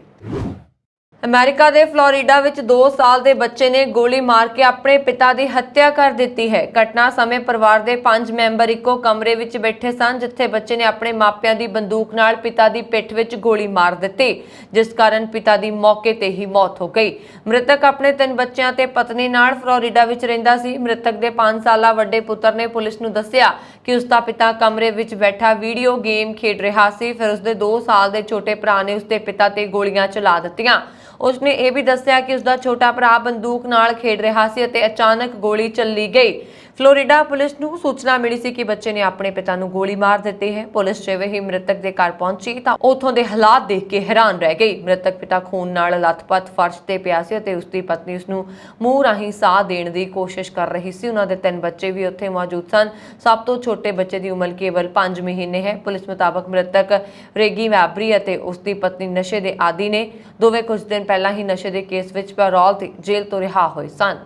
ਅਮਰੀਕਾ ਦੇ ਫਲੋਰੀਡਾ ਵਿੱਚ 2 ਸਾਲ ਦੇ ਬੱਚੇ ਨੇ ਗੋਲੀ ਮਾਰ ਕੇ ਆਪਣੇ ਪਿਤਾ ਦੀ ਹੱਤਿਆ ਕਰ ਦਿੱਤੀ ਹੈ। ਘਟਨਾ ਸਮੇਂ ਪਰਿਵਾਰ ਦੇ 5 ਮੈਂਬਰ ਇੱਕੋ ਕਮਰੇ ਵਿੱਚ ਬੈਠੇ ਸਨ, ਜਿੱਥੇ ਬੱਚੇ ਨੇ ਆਪਣੇ ਮਾਪਿਆਂ ਦੀ ਬੰਦੂਕ ਨਾਲ ਪਿਤਾ ਦੀ ਪਿੱਠ ਵਿੱਚ ਗੋਲੀ ਮਾਰ ਦਿੱਤੀ, ਜਿਸ ਕਾਰਨ ਪਿਤਾ ਦੀ ਮੌਕੇ ਤੇ ਹੀ ਮੌਤ ਹੋ ਗਈ। ਮ੍ਰਿਤਕ ਆਪਣੇ 3 ਬੱਚਿਆਂ ਤੇ ਪਤਨੀ ਨਾਲ ਫਲੋਰੀਡਾ ਵਿੱਚ ਰਹਿੰਦਾ ਸੀ। ਮ੍ਰਿਤਕ ਦੇ 5 ਸਾਲਾ ਵੱਡੇ ਪੁੱਤਰ ਨੇ ਪੁਲਿਸ ਨੂੰ ਦੱਸਿਆ ਕਿ ਉਸ ਦਾ ਪਿਤਾ ਕਮਰੇ ਵਿੱਚ ਬੈਠਾ ਵੀਡੀਓ ਗੇਮ ਖੇਡ ਰਿਹਾ ਸੀ। ਫਿਰ ਉਸ ਦੇ 2 ਸਾਲ ਦੇ ਛੋਟੇ ਭਰਾ ਨੇ ਉਸ ਦੇ ਪਿਤਾ ਤੇ ਗੋਲੀਆਂ ਚਲਾ ਦਿੱਤੀਆਂ। ਉਸਨੇ ਇਹ ਵੀ ਦੱਸਿਆ ਕਿ ਉਸਦਾ ਛੋਟਾ ਭਰਾ ਬੰਦੂਕ ਨਾਲ ਖੇਡ ਰਿਹਾ ਸੀ ਅਤੇ ਅਚਾਨਕ ਗੋਲੀ ਚੱਲੀ ਗਈ। ਫਲੋਰੀਡਾ ਪੁਲਿਸ ਨੂੰ ਸੂਚਨਾ ਮਿਲੀ ਸੀ ਕਿ ਬੱਚੇ ਨੇ ਆਪਣੇ ਪਿਤਾ ਨੂੰ ਗੋਲੀ ਮਾਰ ਦਿੱਤੀ ਹੈ। ਪੁਲਿਸ ਜਿਵੇਂ ਹੀ ਮ੍ਰਿਤਕ ਦੇ ਘਰ ਪਹੁੰਚੀ ਤਾਂ ਉੱਥੋਂ ਦੇ ਹਾਲਾਤ ਦੇਖ ਕੇ ਹੈਰਾਨ ਰਹਿ ਗਈ। ਮ੍ਰਿਤਕ ਪਿਤਾ ਖੂਨ ਨਾਲ ਲੱਥਪੱਥ ਫਰਸ਼ ਤੇ ਪਿਆ ਸੀ ਅਤੇ ਉਸਦੀ ਪਤਨੀ ਉਸਨੂੰ ਮੂੰਹ ਰਾਹੀਂ ਸਾਹ ਦੇਣ ਦੀ ਕੋਸ਼ਿਸ਼ ਕਰ ਰਹੀ ਸੀ। ਉਹਨਾਂ ਦੇ 3 ਬੱਚੇ ਵੀ ਉੱਥੇ ਮੌਜੂਦ ਸਨ। ਸਭ ਤੋਂ ਛੋਟੇ ਬੱਚੇ ਦੀ ਉਮਰ ਕੇਵਲ 5 ਮਹੀਨੇ ਹੈ। ਪੁਲਿਸ ਮੁਤਾਬਕ ਮ੍ਰਿਤਕ ਰੇਗੀ ਮੈਬਰੀ ਅਤੇ ਉਸਦੀ ਪਤਨੀ ਨਸ਼ੇ ਦੇ ਆਦੀ ਨੇ। ਦੋਵੇਂ ਕੁਝ ਦਿਨ ਪਹਿਲਾਂ ਹੀ ਨਸ਼ੇ ਦੇ ਕੇਸ ਵਿੱਚ ਪੈਰੋਲ ਤੇ ਜੇਲ੍ਹ ਤੋਂ ਰਿਹਾ ਹੋਏ ਸਨ।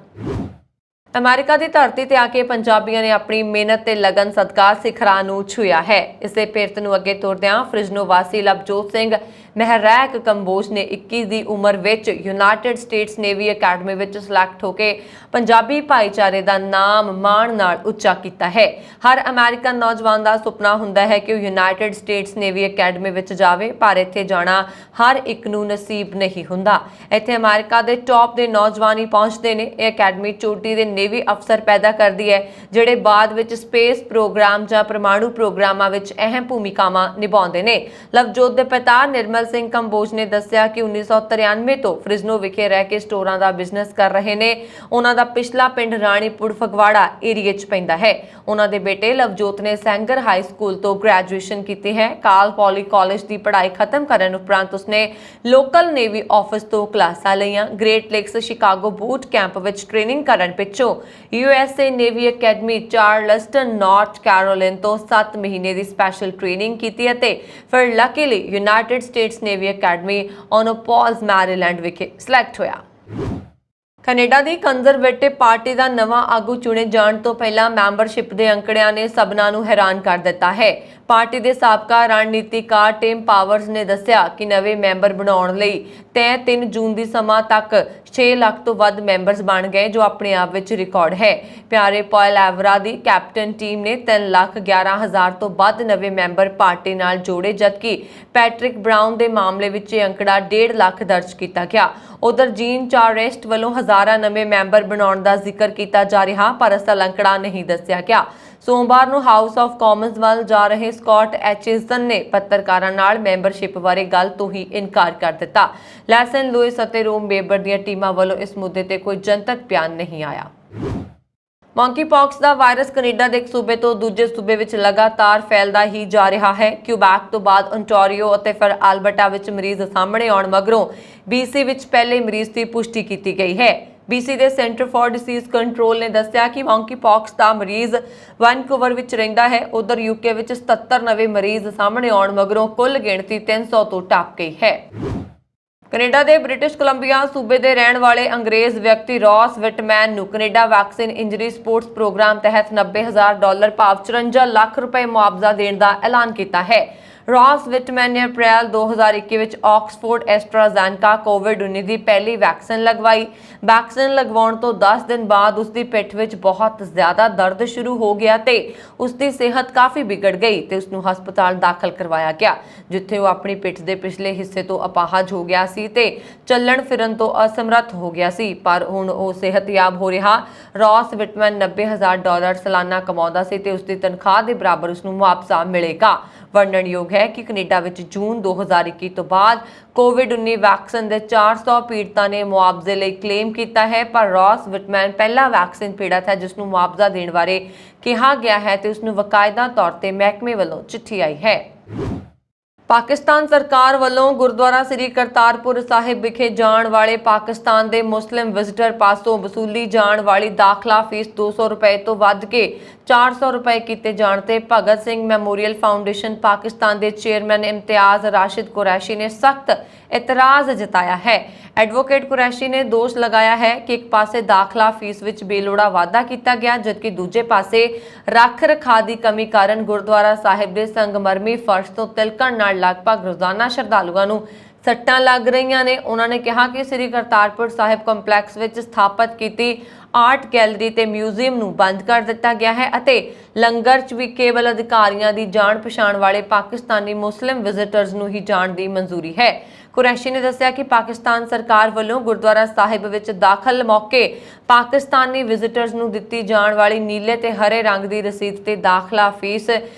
ਅਮਰੀਕਾ ਦੀ ਧਰਤੀ ਤੇ ਆ ਕੇ ਪੰਜਾਬੀਆਂ ਨੇ ਆਪਣੀ ਮਿਹਨਤ ਤੇ ਲਗਨ ਸਦਕਾ ਸਿਖਰਾਂ ਨੂੰ ਛੂਇਆ ਹੈ। ਇਸੇ ਪਿਰਤ ਨੂੰ ਅੱਗੇ ਤੋਰਦਿਆਂ ਫ੍ਰਿਜ਼ਨੋ ਵਾਸੀ ਲਵਜੋਤ ਸਿੰਘ ਮਹਿਰੈਕ ਕੰਬੋਜ ਨੇ 21 ਦੀ ਉਮਰ ਵਿੱਚ ਯੂਨਾਈਟਿਡ ਸਟੇਟਸ ਨੇਵੀ ਅਕੈਡਮੀ ਵਿੱਚ ਸਿਲੈਕਟ ਹੋ ਕੇ ਪੰਜਾਬੀ ਭਾਈਚਾਰੇ ਦਾ ਨਾਮ ਮਾਣ ਨਾਲ ਉੱਚਾ ਕੀਤਾ ਹੈ। ਹਰ ਅਮਰੀਕਨ ਨੌਜਵਾਨ ਦਾ ਸੁਪਨਾ ਹੁੰਦਾ ਹੈ ਕਿ ਉਹ ਯੂਨਾਈਟਿਡ ਸਟੇਟਸ ਨੇਵੀ ਅਕੈਡਮੀ ਵਿੱਚ ਜਾਵੇ, ਪਰ ਇੱਥੇ ਜਾਣਾ ਹਰ ਇੱਕ ਨੂੰ ਨਸੀਬ ਨਹੀਂ ਹੁੰਦਾ। ਇੱਥੇ ਅਮਰੀਕਾ ਦੇ ਟੌਪ ਦੇ ਨੌਜਵਾਨ ਹੀ ਪਹੁੰਚਦੇ ਨੇ। ਇਹ ਅਕੈਡਮੀ ਚੋਟੀ ਦੇ ਨੇਵੀ ਅਫਸਰ ਪੈਦਾ ਕਰਦੀ ਹੈ, ਜਿਹੜੇ ਬਾਅਦ ਵਿੱਚ ਸਪੇਸ ਪ੍ਰੋਗਰਾਮ ਜਾਂ ਪਰਮਾਣੂ ਪ੍ਰੋਗਰਾਮਾਂ ਵਿੱਚ ਅਹਿਮ ਭੂਮਿਕਾਵਾਂ ਨਿਭਾਉਂਦੇ ਨੇ। ਲਵਜੋਤ ਦੇ ਪਿਤਾ ਨਿਰਮਲ ਸਿੰਘ ਕੰਬੋਜ ਨੇ ਦੱਸਿਆ ਕਿ 1993 ਤੋਂ ਫ੍ਰਿਜ਼ਨੋ ਵਿਖੇ ਰਹਿ ਕੇ ਸਟੋਰਾਂ ਦਾ ਬਿਜ਼ਨਸ ਕਰ ਰਹੇ ਨੇ। ਉਹਨਾਂ ਦਾ ਪਿਛਲਾ ਪਿੰਡ ਰਾਣੀਪੁਰ ਫਗਵਾੜਾ ਏਰੀਏ 'ਚ ਪੈਂਦਾ ਹੈ। ਉਹਨਾਂ ਦੇ ਬੇਟੇ ਲਵਜੋਤ ਨੇ ਸੈਂਗਰ ਹਾਈ ਸਕੂਲ ਤੋਂ ਗ੍ਰੈਜੂਏਸ਼ਨ ਕੀਤੀ ਹੈ। ਕਾਲ ਪੋਲੀ ਕਾਲਜ ਦੀ ਪੜ੍ਹਾਈ ਖਤਮ ਕਰਨ ਉਪਰੰਤ ਉਸਨੇ ਲੋਕਲ ਨੇਵੀ ਆਫਿਸ ਤੋਂ ਕਲਾਸਾਂ ਲਈਆਂ। Great Lakes Chicago boot camp ਵਿੱਚ ਟ੍ਰੇਨਿੰਗ ਕਰਨ ਪਿੱਛੋਂ USA Navy Academy Charleston North Carolina ਤੋਂ 7 ਮਹੀਨੇ ਦੀ ਸਪੈਸ਼ਲ ਟ੍ਰੇਨਿੰਗ ਕੀਤੀ ਅਤੇ ਫਿਰ luckily United States Navy Academy Annapolis Maryland ਵਿਖੇ ਸਿਲੈਕਟ ਹੋਇਆ। ਕੈਨੇਡਾ ਦੀ ਕੰਜ਼ਰਵੇਟਿਵ ਪਾਰਟੀ ਦਾ ਨਵਾਂ ਆਗੂ ਚੁਣੇ ਜਾਣ ਤੋਂ ਪਹਿਲਾਂ ਮੈਂਬਰਸ਼ਿਪ ਦੇ ਅੰਕੜਿਆਂ ਨੇ ਸਭਨਾਂ ਨੂੰ ਹੈਰਾਨ ਕਰ ਦਿੱਤਾ ਹੈ। ਪਾਰਟੀ ਦੇ ਸਾਬਕਾ ਰਣਨੀਤੀਕਾਰ ਟਿਮ ਪਾਵਰਸ ਨੇ ਦੱਸਿਆ ਕਿ ਨਵੇਂ ਮੈਂਬਰ ਬਣਾਉਣ ਲਈ ਤੈਅ 3 ਜੂਨ ਦੀ ਸਮਾਂ ਤੱਕ 6 ਲੱਖ ਤੋਂ ਵੱਧ ਮੈਂਬਰਸ ਬਣ ਗਏ, ਜੋ ਆਪਣੇ ਆਪ ਵਿੱਚ ਰਿਕਾਰਡ ਹੈ। ਪਿਆਰੇ ਪੌਲ ਐਵਰਾ ਦੀ ਕੈਪਟਨ ਟੀਮ ਨੇ 3,11,000 ਤੋਂ ਵੱਧ ਨਵੇਂ ਮੈਂਬਰ ਪਾਰਟੀ ਨਾਲ ਜੋੜੇ, ਜਦਕਿ ਪੈਟਰਿਕ ਬਰਾਊਨ ਦੇ ਮਾਮਲੇ ਵਿੱਚ ਇਹ ਅੰਕੜਾ 1.5 ਲੱਖ ਦਰਜ ਕੀਤਾ ਗਿਆ। ਉਧਰ ਜੀਨ ਚਾਰੈਸਟ ਵੱਲੋਂ ਹਜ਼ਾਰਾਂ ਨਵੇਂ ਮੈਂਬਰ ਬਣਾਉਣ ਦਾ ਜ਼ਿਕਰ ਕੀਤਾ ਜਾ ਰਿਹਾ, ਪਰ ਅਸਲ ਅੰਕੜਾ ਨਹੀਂ ਦੱਸਿਆ ਗਿਆ। ਸੋਮਵਾਰ ਨੂੰ ਹਾਊਸ ਆਫ ਕਾਮਨਸ ਵੱਲ ਜਾ ਰਹੇ ਸਕਾਟ ਐਚਿਸਨ ਨੇ ਪੱਤਰਕਾਰਾਂ ਨਾਲ ਮੈਂਬਰਸ਼ਿਪ ਬਾਰੇ ਗੱਲ ਤੋਂ ਹੀ ਇਨਕਾਰ ਕਰ ਦਿੱਤਾ। ਲੈਸਨ ਲੂਇਸ ਅਤੇ ਰੋਮ ਬੇਬਰ ਦੀਆਂ ਟੀਮਾਂ ਵੱਲੋਂ ਇਸ ਮੁੱਦੇ ਤੇ ਕੋਈ ਜਨਤਕ ਬਿਆਨ ਨਹੀਂ ਆਇਆ। ਮੰਕੀਪੌਕਸ ਦਾ ਵਾਇਰਸ ਕੈਨੇਡਾ ਦੇ ਇੱਕ ਸੂਬੇ ਤੋਂ ਦੂਜੇ ਸੂਬੇ ਵਿੱਚ ਲਗਾਤਾਰ ਫੈਲਦਾ ਹੀ ਜਾ ਰਿਹਾ ਹੈ। ਕਿਊਬੈਕ ਤੋਂ ਬਾਅਦ ਓਨਟਾਰੀਓ ਅਤੇ ਫਿਰ ਆਲਬਰਟਾ ਵਿੱਚ ਮਰੀਜ਼ ਸਾਹਮਣੇ ਆਉਣ ਮਗਰੋਂ BC ਵਿੱਚ ਪਹਿਲੇ ਮਰੀਜ਼ ਦੀ ਪੁਸ਼ਟੀ ਕੀਤੀ ਗਈ ਹੈ। BC ਦੇ ਸੈਂਟਰ ਫਾਰ ਡਿਸੀਜ਼ ਕੰਟਰੋਲ ਨੇ ਦੱਸਿਆ ਕਿ ਮੰਕੀਪੌਕਸ ਦਾ ਮਰੀਜ਼ ਵੈਨਕੂਵਰ ਵਿੱਚ ਰਹਿੰਦਾ ਹੈ। ਉਧਰ UK ਵਿੱਚ 77 ਨਵੇਂ ਮਰੀਜ਼ ਸਾਹਮਣੇ ਆਉਣ ਮਗਰੋਂ ਕੁੱਲ ਗਿਣਤੀ 300 ਤੋਂ ਟੱਪ ਗਈ ਹੈ। ਕੈਨੇਡਾ ਦੇ ਬ੍ਰਿਟਿਸ਼ ਕੋਲੰਬੀਆ ਸੂਬੇ ਦੇ ਰਹਿਣ ਵਾਲੇ ਅੰਗਰੇਜ਼ ਵਿਅਕਤੀ ਰੌਸ ਵਿਟਮੈਨ ਨੂੰ Canada vaccine injury sports programme ਤਹਿਤ $90,000 ਭਾਵ 54 ਲੱਖ ਰੁਪਏ ਮੁਆਵਜ਼ਾ ਦੇਣ ਦਾ ਐਲਾਨ ਕੀਤਾ ਹੈ। ਰੌਸ ਵਿਟਮੈਨ ਨੇ ਅਪ੍ਰੈਲ 2021 ਵਿੱਚ ਆਕਸਫੋਰਡ ਐਸਟਰਾਜ਼ੈਨਕਾ ਕੋਵਿਡ-19 ਦੀ ਪਹਿਲੀ ਵੈਕਸੀਨ ਲਗਵਾਈ। ਵੈਕਸੀਨ ਲਗਵਾਉਣ ਤੋਂ 10 ਦਿਨ ਬਾਅਦ ਉਸ ਦੀ ਪਿੱਠ ਵਿੱਚ ਬਹੁਤ ਜ਼ਿਆਦਾ ਦਰਦ ਸ਼ੁਰੂ ਹੋ ਗਿਆ ਤੇ ਉਸ ਦੀ ਸਿਹਤ ਕਾਫੀ ਵਿਗੜ ਗਈ ਤੇ ਉਸ ਨੂੰ ਹਸਪਤਾਲ ਦਾਖਲ ਕਰਵਾਇਆ ਗਿਆ, ਜਿੱਥੇ ਉਹ ਆਪਣੀ ਪਿੱਠ ਦੇ ਪਿਛਲੇ ਹਿੱਸੇ ਤੋਂ ਅਪਾਹਜ ਹੋ ਗਿਆ ਸੀ ਤੇ ਚੱਲਣ ਫਿਰਨ ਤੋਂ ਅਸਮਰੱਥ ਹੋ ਗਿਆ ਸੀ, ਪਰ ਹੁਣ ਉਹ ਸਿਹਤਯਾਬ ਹੋ ਰਿਹਾ। ਰੌਸ ਵਿਟਮੈਨ $90,000 ਸਾਲਾਨਾ ਕਮਾਉਂਦਾ ਸੀ ਤੇ ਉਸ ਦੀ ਤਨਖਾਹ ਦੇ ਬਰਾਬਰ ਉਸ ਨੂੰ ਮੁਆਵਜ਼ਾ ਮਿਲੇਗਾ। ਵਰਣਨਯੋਗ ਹੈ ਕਿ ਕੈਨੇਡਾ ਵਿੱਚ ਜੂਨ 2021 ਤੋਂ ਬਾਅਦ ਕੋਵਿਡ-19 ਵੈਕਸੀਨ ਦੇ 400 ਪੀੜਤਾਂ ਨੇ ਮੁਆਵਜ਼ੇ ਲਈ ਕਲੇਮ ਕੀਤਾ ਹੈ, ਪਰ ਰੌਸ ਵਿਟਮੈਨ ਪਹਿਲਾ ਵੈਕਸੀਨ ਪੀੜਤ ਹੈ ਜਿਸ ਨੂੰ ਮੁਆਵਜ਼ਾ ਦੇਣ ਬਾਰੇ ਕਿਹਾ ਗਿਆ ਹੈ ਤੇ ਉਸ ਨੂੰ ਵਕਾਇਦਾ ਤੌਰ ਤੇ ਮਹਿਕਮੇ ਵੱਲੋਂ ਚਿੱਠੀ ਆਈ ਹੈ। ਪਾਕਿਸਤਾਨ ਸਰਕਾਰ ਵੱਲੋਂ ਗੁਰਦੁਆਰਾ ਸ੍ਰੀ ਕਰਤਾਰਪੁਰ ਸਾਹਿਬ ਵਿਖੇ ਜਾਣ ਵਾਲੇ ਪਾਕਿਸਤਾਨ ਦੇ ਮੁਸਲਿਮ ਵਿਜ਼ਟਰ ਪਾਸੋਂ ਵਸੂਲੀ ਜਾਣ ਵਾਲੀ ਦਾਖਲਾ ਫੀਸ 200 ਰੁਪਏ ਤੋਂ ਵੱਧ ਕੇ 400 ਰੁਪਏ ਕੀਤੇ ਜਾਣ ਤੇ ਭਗਤ ਸਿੰਘ ਮੈਮੋਰੀਅਲ ਫਾਊਂਡੇਸ਼ਨ ਪਾਕਿਸਤਾਨ ਦੇ ਚੇਅਰਮੈਨ ਇਮਤਿਆਜ਼ ਰਾਸ਼ਿਦ ਕੁਰੈਸ਼ੀ ਨੇ ਸਖਤ ਇਤਰਾਜ਼ ਜਤਾਇਆ ਹੈ। ਐਡਵੋਕੇਟ ਕੁਰੈਸ਼ੀ ਨੇ ਦੋਸ਼ ਲਗਾਇਆ ਹੈ ਕਿ ਇੱਕ ਪਾਸੇ ਦਾਖਲਾ ਫੀਸ ਵਿੱਚ ਬੇਲੋੜਾ ਵਾਧਾ ਕੀਤਾ ਗਿਆ, ਜਦਕਿ ਦੂਜੇ ਪਾਸੇ ਰੱਖ ਰਖਾਅ ਦੀ ਕਮੀ ਕਾਰਨ ਗੁਰਦੁਆਰਾ ਸਾਹਿਬ ਦੇ ਸੰਗਮਰਮੀ ਫਰਸ਼ ਤੋਂ ਤਿਲਕਣ ਨਾਲ ਲਗਭਗ ਰੋਜ਼ਾਨਾ ਸ਼ਰਧਾਲੂਆਂ ਨੂੰ ਸੱਟਾਂ ਲੱਗ ਰਹੀਆਂ ਨੇ। ਉਹਨਾਂ ਨੇ ਕਿਹਾ ਕਿ ਸ੍ਰੀ ਕਰਤਾਰਪੁਰ ਸਾਹਿਬ ਕੰਪਲੈਕਸ ਵਿੱਚ ਸਥਾਪਿਤ ਕੀਤੀ ਆਰਟ ਗੈਲਰੀ ਤੇ ਮਿਊਜ਼ੀਅਮ ਨੂੰ ਬੰਦ ਕਰ ਦਿੱਤਾ ਗਿਆ ਹੈ ਅਤੇ ਲੰਗਰ 'ਚ ਵੀ ਕੇਵਲ ਅਧਿਕਾਰੀਆਂ ਦੀ ਜਾਣ ਪਛਾਣ ਵਾਲੇ ਪਾਕਿਸਤਾਨੀ ਮੁਸਲਿਮ ਵਿਜ਼ਿਟਰਸ ਨੂੰ ਹੀ ਜਾਣ ਦੀ ਮਨਜ਼ੂਰੀ ਹੈ। ਕੁਰੈਸ਼ੀ ਨੇ ਦੱਸਿਆ ਕਿ ਪਾਕਿਸਤਾਨ ਸਰਕਾਰ ਵੱਲੋਂ ਗੁਰਦੁਆਰਾ ਸਾਹਿਬ ਵਿੱਚ ਦਾਖਲ ਮੌਕੇ ਪਾਕਿਸਤਾਨੀ ਵਿਜ਼ਿਟਰਸ ਨੂੰ ਦਿੱਤੀ ਜਾਣ ਵਾਲੀ ਨੀਲੇ ਤੇ ਹਰੇ ਰੰਗ ਦੀ ਰਸੀਦ ਤੇ ਦਾਖਲਾ ਫੀਸ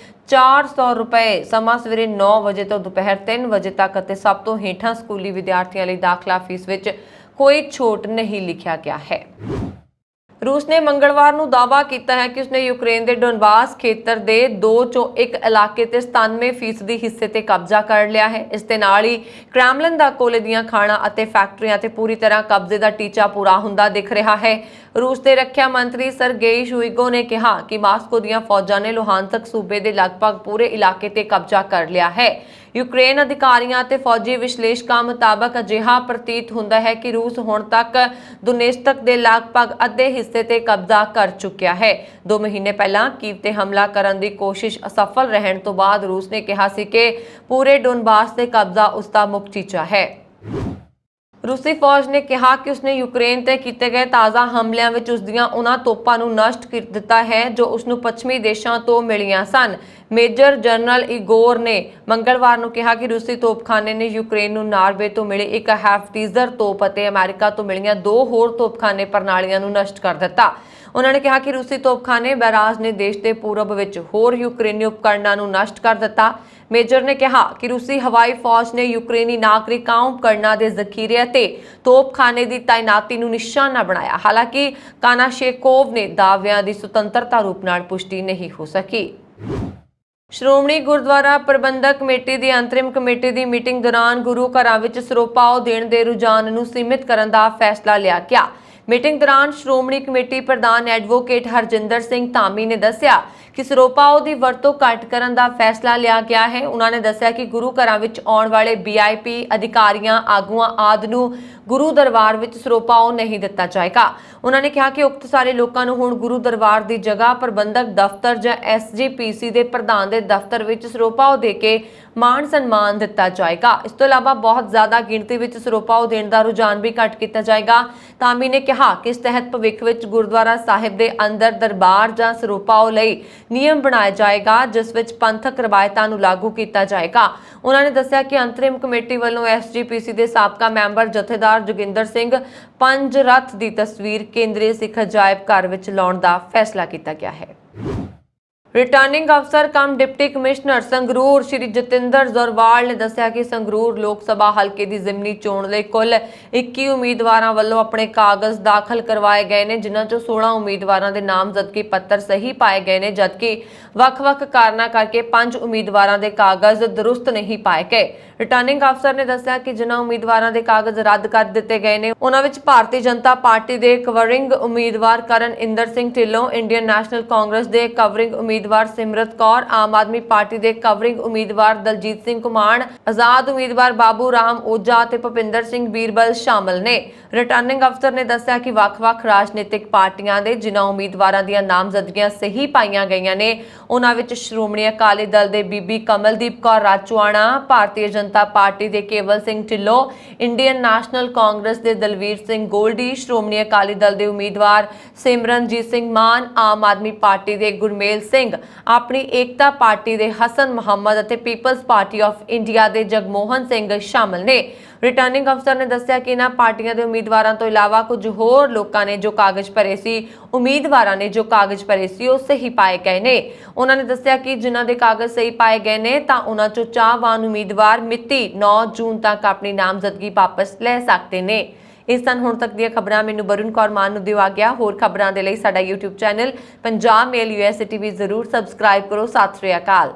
400 ਰੁਪਏ ਸਮਾਂ ਸਵੇਰੇ 9 ਵਜੇ ਤੋਂ ਦੁਪਹਿਰ 3 ਵਜੇ ਤੱਕ ਅਤੇ ਸਭ ਤੋਂ ਹੇਠਾਂ ਸਕੂਲੀ ਵਿਦਿਆਰਥੀਆਂ ਲਈ ਦਾਖਲਾ ਫੀਸ ਵਿੱਚ ਕੋਈ ਛੋਟ ਨਹੀਂ ਲਿਖਿਆ ਗਿਆ ਹੈ। रूस ने मंगलवार ਨੂੰ दावा ਕੀਤਾ ਹੈ ਕਿ ਉਸਨੇ ਯੂਕਰੇਨ ਦੇ ਡੋਨਬਾਸ ਖੇਤਰ ਦੇ 2 ਚੋਂ 1 ਇਲਾਕੇ ਤੇ 97% ਹਿੱਸੇ ਤੇ ਕਬਜ਼ਾ ਕਰ ਲਿਆ ਹੈ। ਇਸ ਦੇ ਨਾਲ ਹੀ ਕ੍ਰੈਮਲਿਨ ਦਾ ਕੋਲੇ ਦੀਆਂ ਖਾਣਾਂ ਅਤੇ ਫੈਕਟਰੀਆਂ ਤੇ ਪੂਰੀ ਤਰ੍ਹਾਂ ਕਬਜ਼ੇ ਦਾ ਟੀਚਾ ਪੂਰਾ ਹੁੰਦਾ ਦਿਖ ਰਿਹਾ ਹੈ। रूस ਦੇ ਰੱਖਿਆ ਮੰਤਰੀ ਸਰਗੇਈ ਸ਼ੋਇਗੂ ਨੇ ਕਿਹਾ ਕਿ ਮਾਸਕੋ ਦੀਆਂ ਫੌਜਾਂ ਨੇ ਲੁਹਾਨਸਕ ਸੂਬੇ ਦੇ ਲਗਭਗ ਪੂਰੇ ਇਲਾਕੇ ਤੇ ਕਬਜ਼ਾ ਕਰ ਲਿਆ ਹੈ। ਯੂਕਰੇਨ ਅਧਿਕਾਰੀਆਂ ਅਤੇ ਫੌਜੀ ਵਿਸ਼ਲੇਸ਼ਕਾਂ ਮੁਤਾਬਕ ਅਜਿਹਾ ਪ੍ਰਤੀਤ ਹੁੰਦਾ ਹੈ ਕਿ ਰੂਸ ਹੁਣ ਤੱਕ ਦੁਨੇਸਤਕ ਦੇ ਲਗਭਗ ਅੱਧੇ ਹਿੱਸੇ ਤੇ ਕਬਜ਼ਾ ਕਰ ਚੁੱਕਿਆ ਹੈ। 2 ਮਹੀਨੇ ਪਹਿਲਾਂ ਕੀਵ ਤੇ ਹਮਲਾ ਕਰਨ ਦੀ ਕੋਸ਼ਿਸ਼ ਅਸਫਲ ਰਹਿਣ ਤੋਂ ਬਾਅਦ ਰੂਸ ਨੇ ਕਿਹਾ ਸੀ ਕਿ ਪੂਰੇ ਡੋਨਬਾਸ ਤੇ ਕਬਜ਼ਾ ਉਸ ਦਾ ਮੁੱਖ ਟੀਚਾ ਹੈ। रूसी फौज ने कहा कि उसने यूक्रेन ते कीते गए ताज़ा हमलिਆਂ ਵਿੱਚ ਉਸ ਦੀਆਂ ਉਹਨਾਂ ਤੋਪਾਂ ਨੂੰ ਨਸ਼ਟ ਕਰ ਦਿੱਤਾ ਹੈ ਜੋ ਉਸ ਨੂੰ ਪੱਛਮੀ ਦੇਸ਼ਾਂ ਤੋਂ ਮਿਲੀਆਂ ਸਨ। ਮੇਜਰ ਜਨਰਲ ਇਗੋਰ ਨੇ ਮੰਗਲਵਾਰ ਨੂੰ ਕਿਹਾ ਕਿ ਰੂਸੀ ਤੋਪਖਾਨੇ ਨੇ ਯੂਕਰੇਨ ਨੂੰ ਨਾਰਵੇ ਤੋਂ ਮਿਲੀ ਇੱਕ ਹੈਫਟੀਜ਼ਰ ਤੋਪ ਅਤੇ ਅਮਰੀਕਾ ਤੋਂ ਮਿਲੀਆਂ 2 ਹੋਰ ਤੋਪਖਾਨੇ ਪ੍ਰਣਾਲੀਆਂ ਨੂੰ ਨਸ਼ਟ ਕਰ ਦਿੱਤਾ। ਉਹਨਾਂ ਨੇ ਕਿਹਾ ਕਿ ਰੂਸੀ ਤੋਪਖਾਨੇ ਬੈਰਾਜ ਨੇ ਦੇਸ਼ ਦੇ ਪੂਰਬ ਵਿੱਚ ਹੋਰ ਯੂਕਰੇਨੀ ਉਪਕਰਣਾਂ ਨੂੰ ਨਸ਼ਟ ਕਰ ਦਿੱਤਾ। ਮੇਜਰ ਨੇ ਕਿਹਾ ਕਿ ਰੂਸੀ ਹਵਾਈ ਫੌਜ ਨੇ ਯੂਕਰੇਨੀ ਨਾਗਰਿਕਾਂ ਉਪਕਰਣਾਂ ਦੇ ਜ਼ਖੀਰੇ ਅਤੇ ਤੋਪਖਾਨੇ ਦੀ ਤਾਇਨਾਤੀ ਨੂੰ ਨਿਸ਼ਾਨਾ ਬਣਾਇਆ। ਹਾਲਾਂਕਿ ਕਾਨਾਸ਼ੇਕੋਵ ਨੇ ਦਾਅਵਿਆਂ ਦੀ ਸੁਤੰਤਰਤਾ ਰੂਪ ਨਾਲ ਪੁਸ਼ਟੀ ਨਹੀਂ ਹੋ ਸਕੀ। ਸ਼੍ਰੋਮਣੀ ਗੁਰਦੁਆਰਾ ਪ੍ਰਬੰਧਕ ਕਮੇਟੀ ਦੀ ਅੰਤਰਿਮ ਕਮੇਟੀ ਦੀ ਮੀਟਿੰਗ ਦੌਰਾਨ ਗੁਰੂ ਘਰਾਂ ਵਿੱਚ ਸਰੋਪਾਓ ਦੇਣ ਦੇ ਰੁਝਾਨ ਨੂੰ ਸੀਮਿਤ ਕਰਨ ਦਾ ਫੈਸਲਾ ਲਿਆ ਗਿਆ। ਮੀਟਿੰਗ ਦੌਰਾਨ ਸ਼੍ਰੋਮਣੀ ਕਮੇਟੀ ਪ੍ਰਧਾਨ ਐਡਵੋਕੇਟ ਹਰਜਿੰਦਰ ਸਿੰਘ ਧਾਮੀ ਨੇ ਦੱਸਿਆ ਕਿ ਸਰੋਪਾਓ ਦੀ ਵਰਤੋਂ ਘੱਟ ਕਰਨ ਦਾ ਫੈਸਲਾ ਲਿਆ ਗਿਆ ਹੈ। ਉਹਨਾਂ ਨੇ ਦੱਸਿਆ ਕਿ ਗੁਰੂ ਘਰਾਂ ਵਿੱਚ ਆਉਣ ਵਾਲੇ VIP ਅਧਿਕਾਰੀਆਂ, ਆਗੂਆਂ ਆਦਿ ਨੂੰ ਗੁਰੂ ਦਰਬਾਰ ਵਿੱਚ ਸਰੋਪਾਓ ਨਹੀਂ ਦਿੱਤਾ ਜਾਏਗਾ। ਉਹਨਾਂ ਨੇ ਕਿਹਾ ਕਿ ਉਕਤ ਸਾਰੇ ਲੋਕਾਂ ਨੂੰ ਹੁਣ ਗੁਰੂ ਦਰਬਾਰ ਦੀ ਜਗ੍ਹਾ ਪ੍ਰਬੰਧਕ ਦਫ਼ਤਰ ਜਾਂ SGPC ਦੇ ਪ੍ਰਧਾਨ ਦੇ ਦਫ਼ਤਰ ਵਿੱਚ ਸਰੋਪਾਓ ਦੇ ਕੇ ਮਾਣ ਸਨਮਾਨ ਦਿੱਤਾ ਜਾਏਗਾ। ਇਸ ਤੋਂ ਇਲਾਵਾ ਬਹੁਤ ਜ਼ਿਆਦਾ ਗਿਣਤੀ ਵਿੱਚ ਸਰੋਪਾਓ ਦੇਣ ਦਾ ਰੁਝਾਨ ਵੀ ਘੱਟ ਕੀਤਾ ਜਾਏਗਾ। ਧਾਮੀ ਨੇ ਕਿਹਾ ਕਿ ਇਸ ਤਹਿਤ ਭਵਿੱਖ ਵਿੱਚ ਗੁਰਦੁਆਰਾ ਸਾਹਿਬ ਦੇ ਅੰਦਰ ਦਰਬਾਰ ਜਾਂ ਸਰੋਪਾਓ ਲਈ ਨਿਯਮ ਬਣਾਇਆ ਜਾਏਗਾ, ਜਿਸ ਵਿੱਚ ਪੰਥਕ ਰਵਾਇਤਾਂ ਨੂੰ ਲਾਗੂ ਕੀਤਾ ਜਾਏਗਾ। ਉਹਨਾਂ ਨੇ ਦੱਸਿਆ ਕਿ ਅੰਤਰਿਮ ਕਮੇਟੀ ਵੱਲੋਂ SGPC ਦੇ ਸਾਬਕਾ ਮੈਂਬਰ ਜਥੇਦਾਰ ਜੋਗਿੰਦਰ ਸਿੰਘ ਪੰਜ ਰੱਥ ਦੀ ਤਸਵੀਰ ਕੇਂਦਰੀ ਸਿੱਖ ਅਜਾਇਬ ਘਰ ਵਿੱਚ ਲਾਉਣ ਦਾ ਫੈਸਲਾ ਕੀਤਾ ਗਿਆ ਹੈ। ਰਿਟਰਨਿੰਗ ਅਫਸਰ ਕਮ ਡਿਪਟੀ ਕਮਿਸ਼ਨਰ ਸੰਗਰੂਰ ਸ਼੍ਰੀ ਜਤਿੰਦਰ ਜ਼ੋਰਵਾਲ ਨੇ ਦੱਸਿਆ ਕਿ ਸੰਗਰੂਰ ਲੋਕ ਸਭਾ ਹਲਕੇ ਦੀ ਜ਼ਿਮਨੀ ਚੋਣ ਲਈ ਕੁੱਲ 21 ਉਮੀਦਵਾਰਾਂ ਵੱਲੋਂ ਆਪਣੇ ਕਾਗਜ਼ ਦਾਖਲ ਕਰਵਾਏ ਗਏ ਨੇ, ਜਿਨ੍ਹਾਂ ਚੋਂ 16 ਉਮੀਦਵਾਰਾਂ ਦੇ ਨਾਮਜ਼ਦਗੀ ਪੱਤਰ ਸਹੀ ਪਾਏ ਗਏ ਨੇ, ਜਦਕਿ ਵੱਖ-ਵੱਖ ਕਾਰਨਾਂ ਕਰਕੇ 5 ਉਮੀਦਵਾਰਾਂ ਦੇ ਕਾਗਜ਼ ਦਰੁਸਤ ਨਹੀਂ ਪਾਏ ਗਏ। ਰਿਟਰਨਿੰਗ ਅਫਸਰ ਨੇ ਦੱਸਿਆ ਕਿ ਜਿਨ੍ਹਾਂ ਉਮੀਦਵਾਰਾਂ ਦੇ ਕਾਗਜ਼ ਰੱਦ ਕਰ ਦਿੱਤੇ ਗਏ ਨੇ, ਉਹਨਾਂ ਵਿੱਚ ਭਾਰਤੀ ਜਨਤਾ ਪਾਰਟੀ ਦੇ ਕਵਰਿੰਗ ਉਮੀਦਵਾਰ ਕਰਨ ਇੰਦਰ ਸਿੰਘ ਢਿੱਲੋਂ, ਇੰਡੀਅਨ ਨੈਸ਼ਨਲ ਕਾਂਗਰਸ ਦੇ ਕਵਰਿੰਗ ਉਮੀਦਵਾਰ ਸਿਮਰਤ ਕੌਰ, ਆਮ ਆਦਮੀ ਪਾਰਟੀ ਦੇ ਕਵਰਿੰਗ ਉਮੀਦਵਾਰ ਦਲਜੀਤ ਸਿੰਘ ਕੁਮਾਣ, ਆਜ਼ਾਦ ਉਮੀਦਵਾਰ ਬਾਬੂ ਰਾਮ ਓਝਾ ਅਤੇ ਭੁਪਿੰਦਰ ਸਿੰਘ ਬੀਰਬਲ ਸ਼ਾਮਲ ਨੇ। ਰਿਟਰਨਿੰਗ ਅਫਸਰ ਨੇ ਦੱਸਿਆ ਕਿ ਵੱਖ-ਵੱਖ ਰਾਜਨੀਤਿਕ ਪਾਰਟੀਆਂ ਦੇ ਜਿਨ੍ਹਾਂ ਉਮੀਦਵਾਰਾਂ ਦੀਆਂ ਨਾਮਜ਼ਦਗੀਆਂ ਸਹੀ ਪਾਈਆਂ ਗਈਆਂ ਨੇ, ਉਹਨਾਂ ਵਿੱਚ ਸ਼੍ਰੋਮਣੀ ਅਕਾਲੀ ਦਲ ਦੇ ਬੀਬੀ ਕਮਲਦੀਪ ਕੌਰ ਰਾਜੂਆਣਾ, ਭਾਰਤੀ ਜਨਤਾ ਪਾਰਟੀ ਦੇ ਕੇਵਲ ਸਿੰਘ ਢਿੱਲੋਂ, ਇੰਡੀਅਨ ਨੈਸ਼ਨਲ ਕਾਂਗਰਸ ਦੇ ਦਲਵੀਰ ਸਿੰਘ ਗੋਲਡੀ, ਸ਼੍ਰੋਮਣੀ ਅਕਾਲੀ ਦਲ ਦੇ ਉਮੀਦਵਾਰ ਸਿਮਰਨਜੀਤ ਸਿੰਘ ਮਾਨ, ਆਮ ਆਦਮੀ ਪਾਰਟੀ ਦੇ ਗੁਰਮੇਲ ਸਿੰਘ, ਆਪਣੀ ਏਕਤਾ ਪਾਰਟੀ ਦੇ ਹਸਨ ਮੁਹੰਮਦ ਅਤੇ ਪੀਪਲਜ਼ ਪਾਰਟੀ ਆਫ ਇੰਡੀਆ ਦੇ ਜਗਮੋਹਨ ਸਿੰਘ ਸ਼ਾਮਲ ਨੇ। ਰਿਟਰਨਿੰਗ ਅਫਸਰ ਨੇ ਦੱਸਿਆ ਕਿ ਇਹਨਾਂ ਪਾਰਟੀਆਂ ਦੇ ਉਮੀਦਵਾਰਾਂ ਤੋਂ ਇਲਾਵਾ ਕੁਝ ਹੋਰ ਲੋਕਾਂ ਨੇ ਜੋ ਕਾਗਜ਼ ਭਰੇ ਸੀ, ਉਮੀਦਵਾਰਾਂ ਨੇ ਜੋ ਕਾਗਜ਼ ਭਰੇ ਸੀ, ਉਹ ਸਹੀ ਪਾਏ ਗਏ ਨੇ। ਉਹਨਾਂ ਨੇ ਦੱਸਿਆ ਕਿ ਜਿਨ੍ਹਾਂ ਦੇ ਕਾਗਜ਼ ਸਹੀ ਪਾਏ ਗਏ ਨੇ ਤਾਂ ਉਹਨਾਂ ਚੋਂ ਚਾਹਵਾਨ ਉਮੀਦਵਾਰ ਮਿਤੀ 9 ਜੂਨ ਤੱਕ ਆਪਣੀ ਨਾਮਜ਼ਦਗੀ ਵਾਪਸ ਲੈ ਸਕਦੇ ਨੇ। ਇਸ ਸਨ ਹੁਣ ਤੱਕ ਦੀਆਂ ਖਬਰਾਂ। ਮੈਨੂੰ ਵਰੁਣ ਕੌਰ ਮਾਨ ਨੂੰ ਦਿਓ ਆਗਿਆ। ਹੋਰ ਖਬਰਾਂ ਦੇ ਲਈ ਸਾਡਾ YouTube ਚੈਨਲ ਪੰਜਾਬ ਮੇਲ USA TV ਜ਼ਰੂਰ ਸਬਸਕ੍ਰਾਈਬ ਕਰੋ। ਸਤਿ ਸ਼੍ਰੀ ਅਕਾਲ।